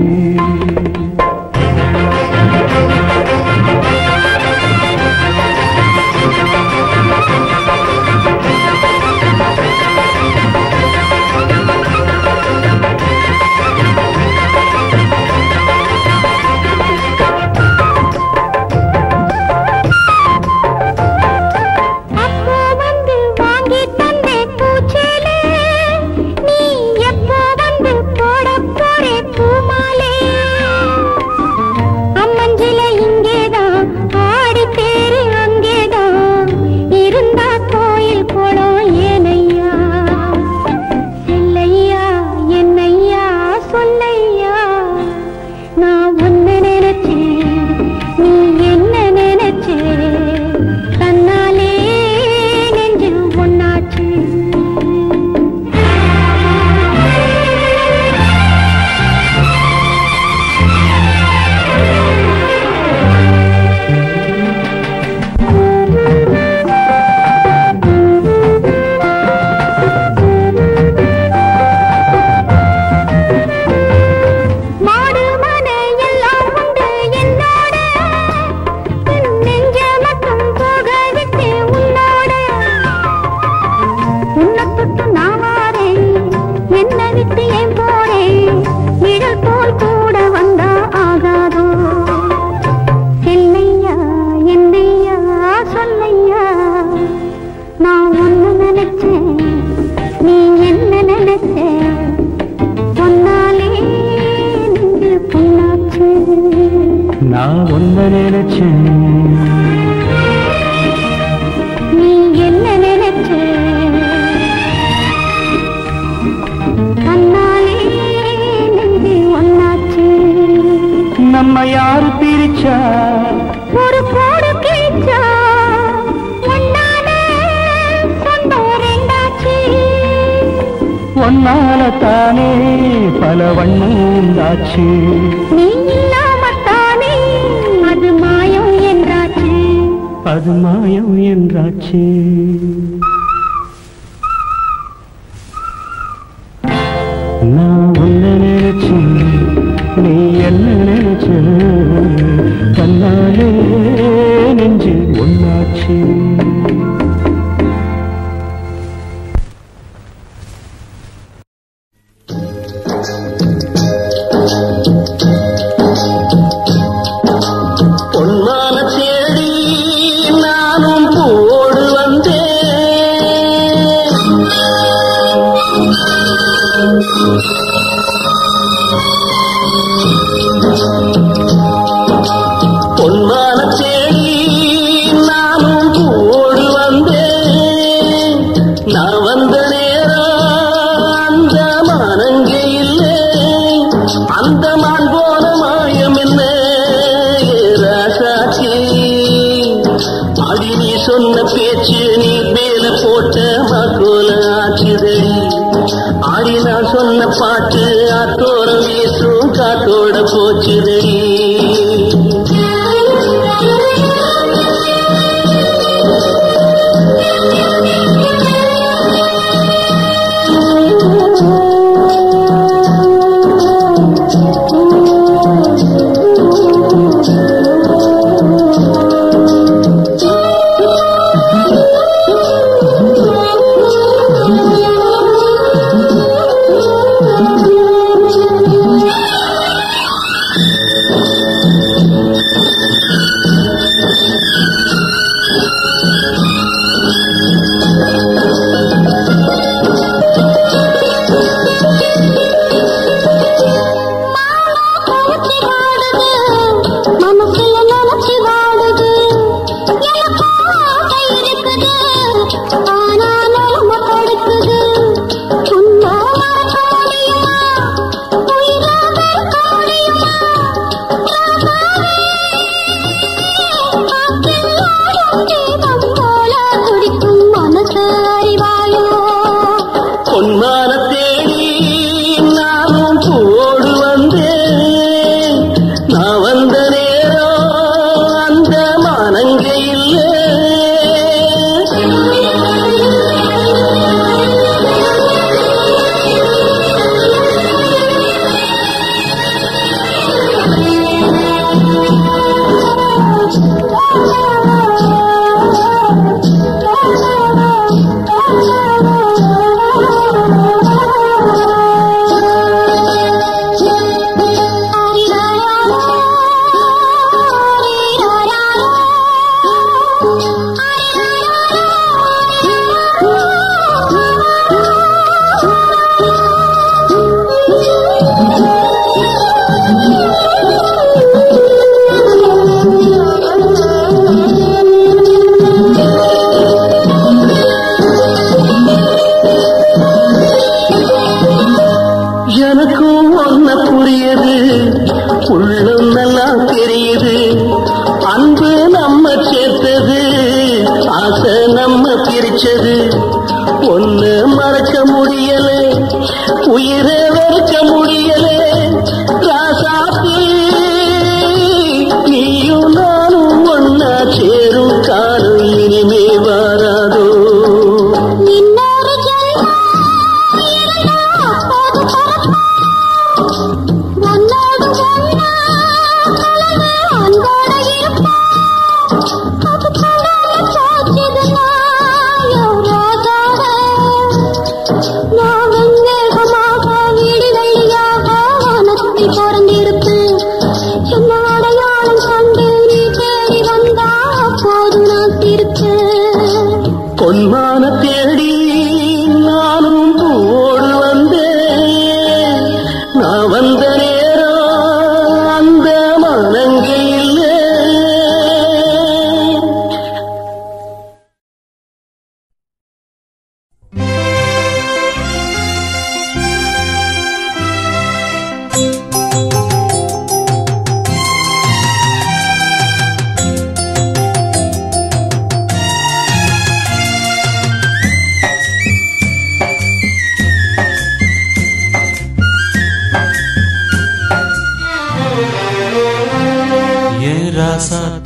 நான் ஒன்ன நினைச்சேன். நீ என்ன நினைச்ச? கண்ணாலே நெஞ்சு ஒன்னாச்சு. நம்ம யாரு பிரிச்சா ஒரு போடு கிழிச்சா ஒன்னால சொந்தம் ரெண்டாச்சு. ஒன்னால தானே பல வண்ணம் உண்டாச்சு. நீ இல்லாமத்தானே அது மாயம் என்றாச்சு. அது மாயம் என்றாச்சு. நான் ஒன்ன நினைச்சேன், நீ என்ன நினைச்ச? கண்ணாலே நெஞ்சு ஒன்னாச்சு. பொன்மான தேடி நானும் போடு வந்தேன். பொன்மான தேடி நானும் போடு வந்தேன். நான் வந்த நேரம் அந்த மானங்கே இல்லை. அந்த மான் போன மாயம் என்ன ராசாச்சி? அடி நீ சொன்ன பேச்சு நீ மேல போட்ட மகோல ஆச்சுதடி. ஆடி நான் சொன்ன பாட்டு ஆத்தோர வீசும் காத்தோட போச்சுதடி. பொன்மான தேடி நானும் போடு வந்தேன். நான் வந்த நேரம் அந்த மானங்கே இல்லை. எனக்கும் ஒன்ன புரியுது, உள்ளம் நல்லா தெரியுது. அன்பு நம்ம சேர்த்தது, ஆசை நம்ம பிரிச்சது. ஒன்னு மறக்க முடியல, உயிரை வெறுக்க முடியல. ராசாத்தி நீயும் நானும் ஒன்னா சேரும் காலம் இனிமே வராதோ. பொன்மான தேடி நானும் ஓடு வந்தேன். நான் வந்த நேரம் அந்த மனங்கே இல்லை.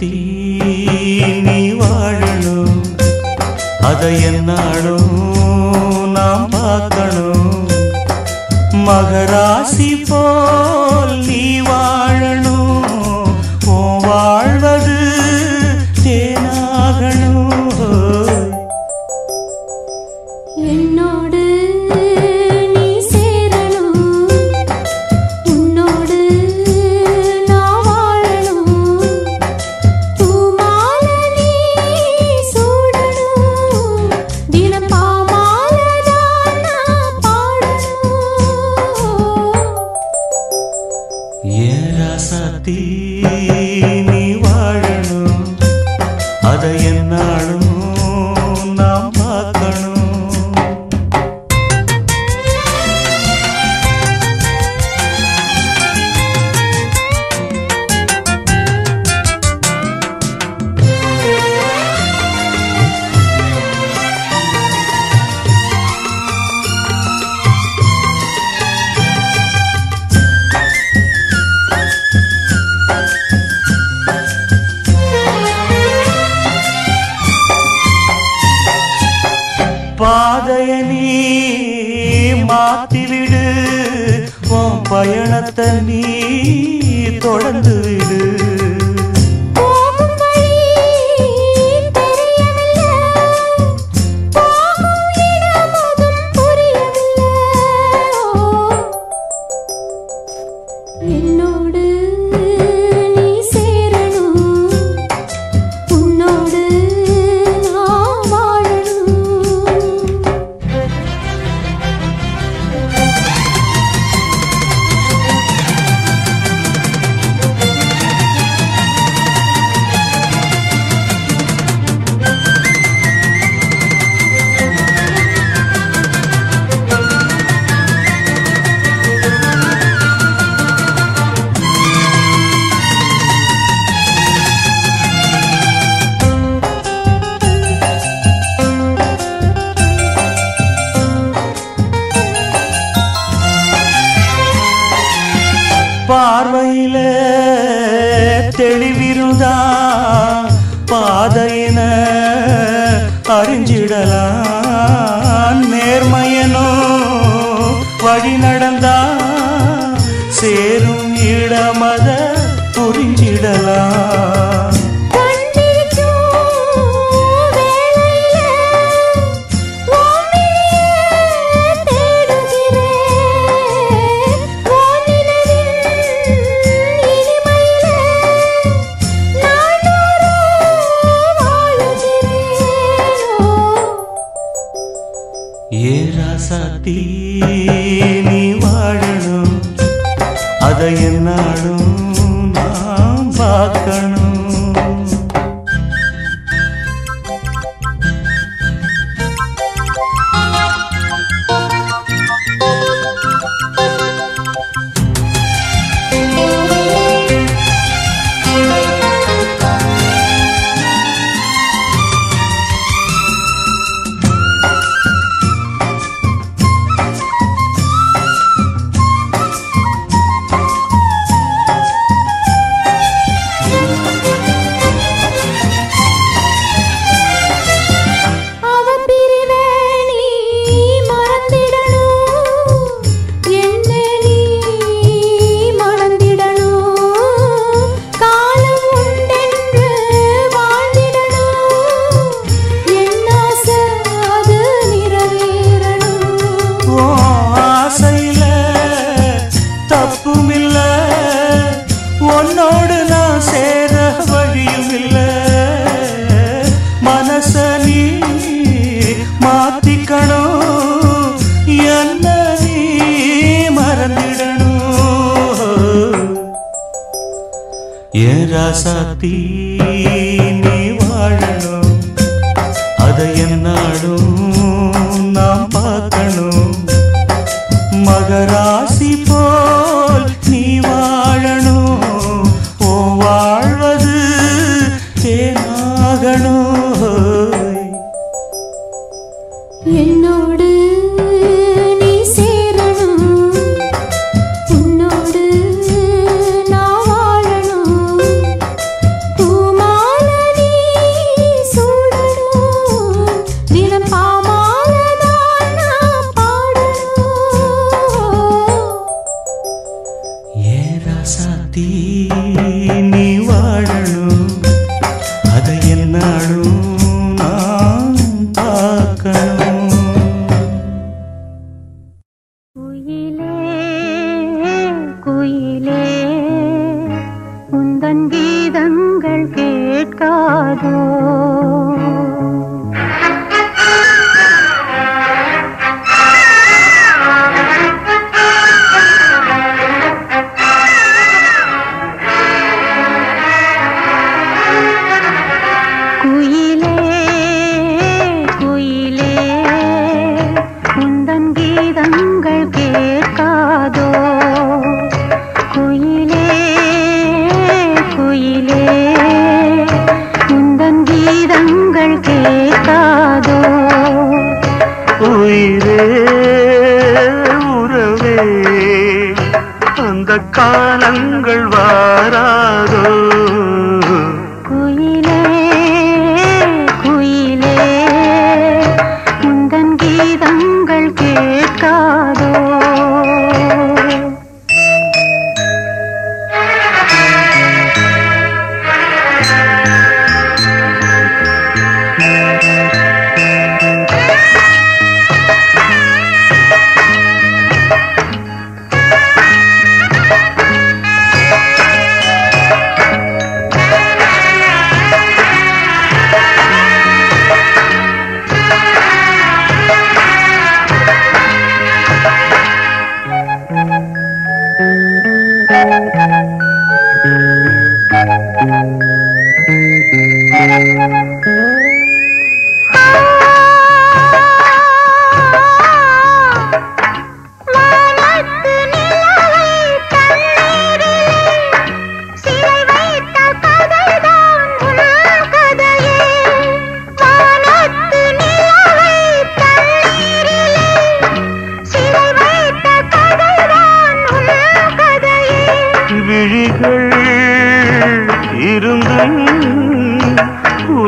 ராசாத்தி நீ வாழணும் அதை என்னாலும் நாம் பார்க்கணும் மகராசி போல் நீ வாழணும் உன் வாழ்வது தேனாகணும் என்னோடு நீ சேரணும் உன்னோடு நான் வாழணும் பூமாலை நீ சூடணும் தினம் பாமாலைதான் நான் பாடணும் ஏன் ராசாத்தி நீ வாழணும் அதை என்னாலும் நாம் பார்க்கணும் பாதைய நீ மாத்திவிடு உன் பயணத்தை நீ தொடர்ந்து விடு போகும் வழி தெரியவில்லை போகும் இடம் அதுவும் புரியவில்லை என்னோடு நீ சேரணும் உன்னோடு நான் வாழணும் பார்வையில தெளிவிருந்தா பாதையின அறிஞ்சிடலாம் நேர்மையனோ வழி நடந்தா சேரும் இடமத புரிஞ்சிடலாம் ஏ ராசாத்தி நீ வாழணும் அதை என்னாலும் நாம் பார்க்கணும் உன்னோடு நான் சேர வழியும் இல்லை மனச நீ மாத்திக்கணும் என்ன நீ மறந்திடணும் ஏன் ராசாத்தி நீ வாழணும் அதை என்னாலும் நாம் பார்க்கணும் மகராசி போல் நீ வாழணும் உன் வாழ்வது தேனாகணும் என்னோடு நீ சேரணும் உன்னோடு நான் வாழணும் பூமா அந்த காலங்கள் வாராதோ குயிலே குயிலே முந்தன் கீதங்கள் கேட்காதோ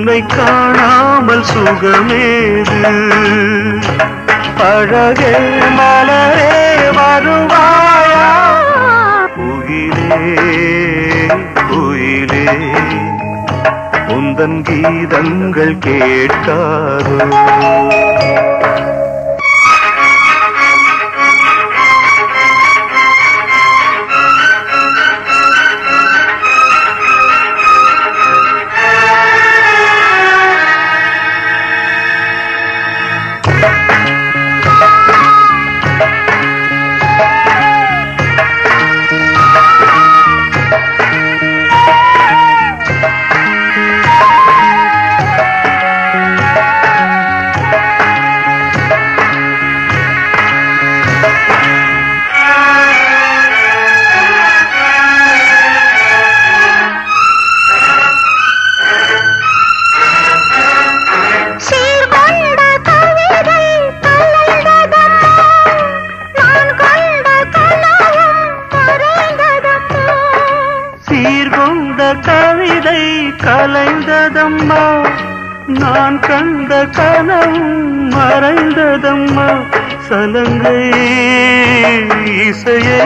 உன்னை காணாமல் சுகமேது அழகே மலரே வருவாயா குயிலே குயிலே உந்தன் கீதங்கள் கேட்காதோ கவிதை கலைந்ததம்மா நான் கண்ட கனவும் மறைந்ததம்மா சலங்கை இசையை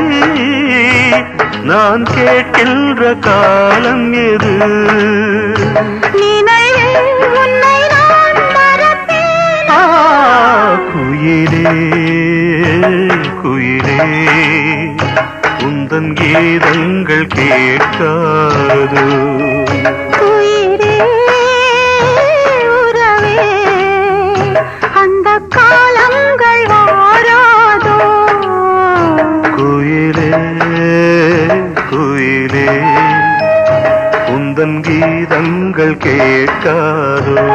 நான் கேட்கின்ற காலம் எது குயிலே குயிலே உந்தன் கீதங்கள் கேட்காதோ குயிலே உறவே அந்த காலங்கள் வாராதோ குயிலே குயிலே உந்தன் கீதங்கள் கேட்காதோ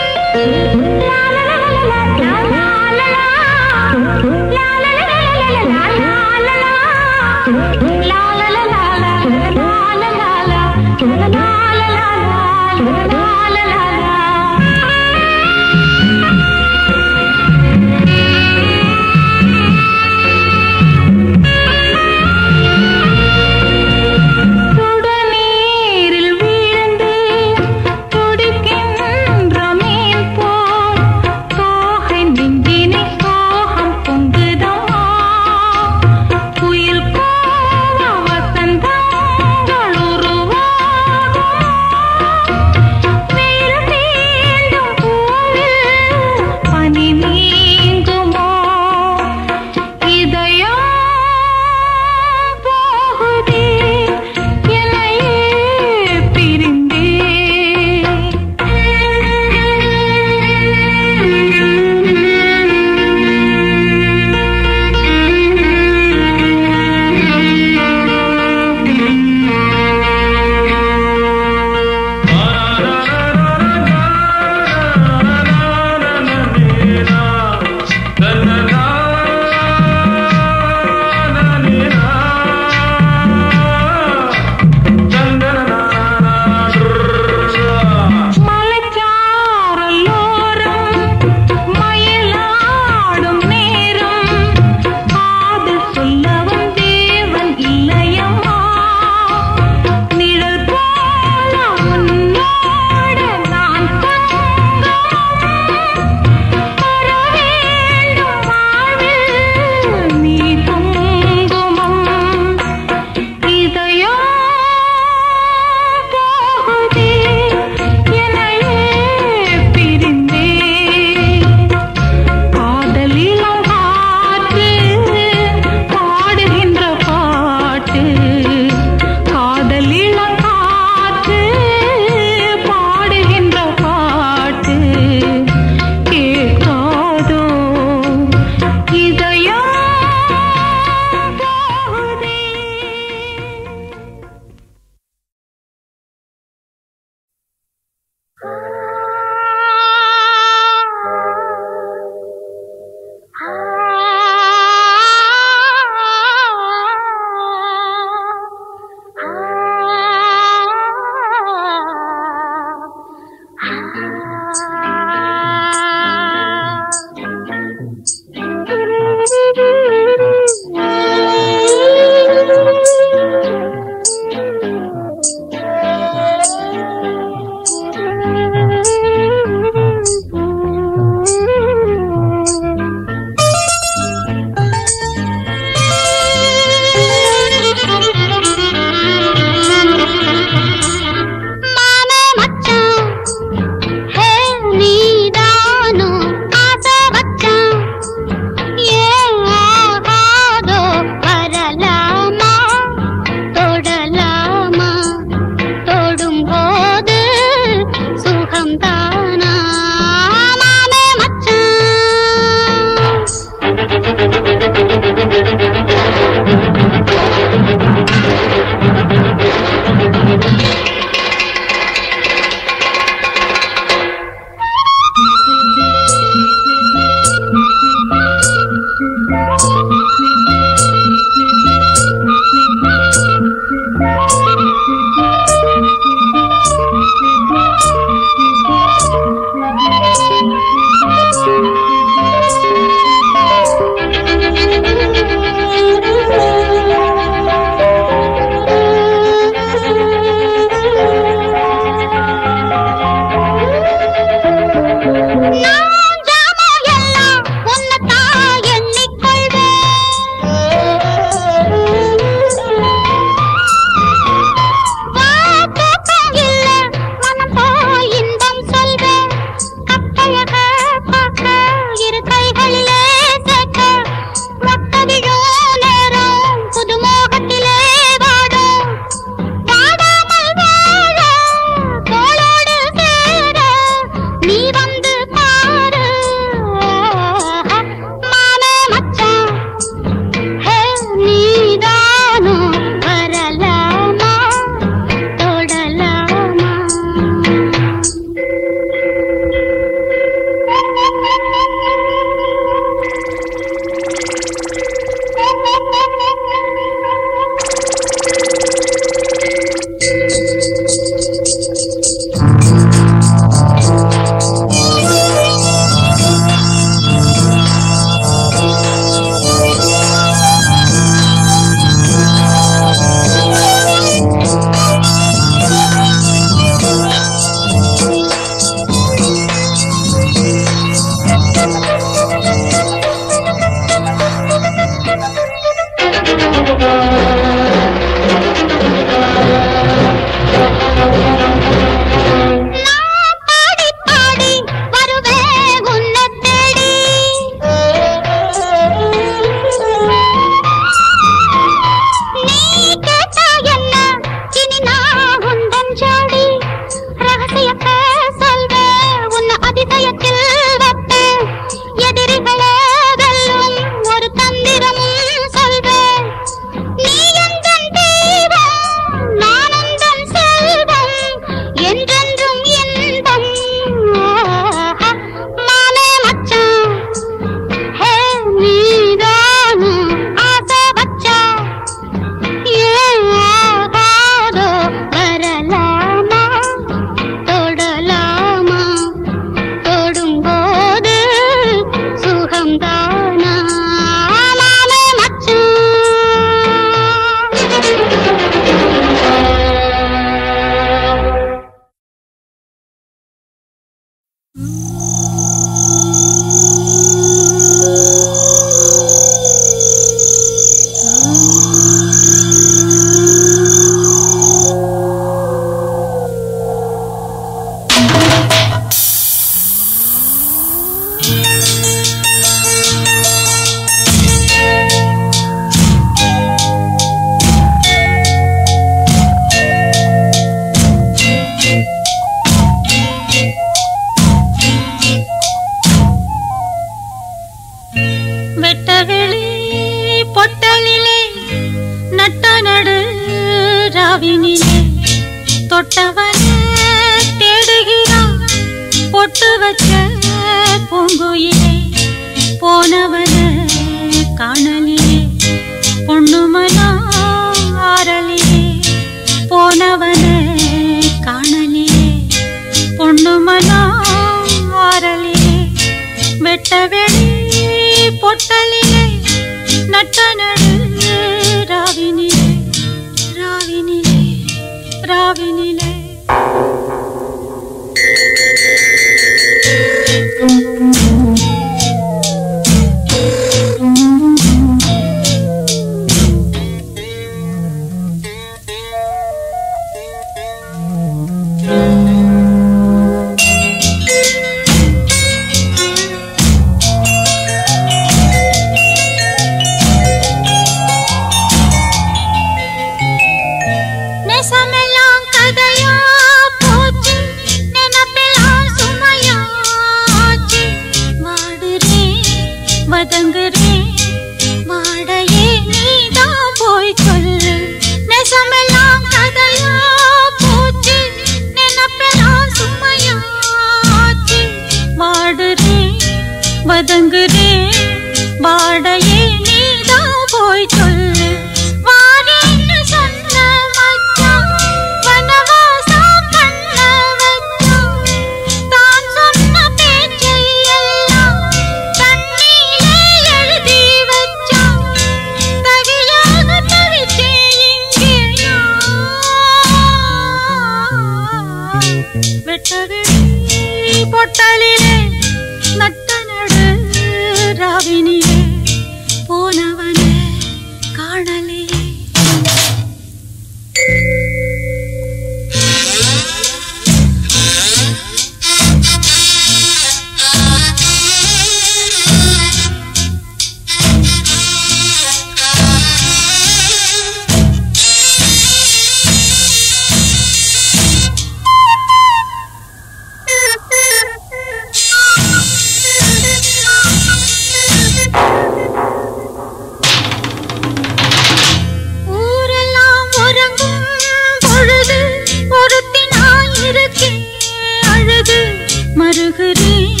மருகிறேன்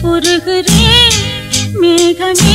உருகிறேன் மேகமே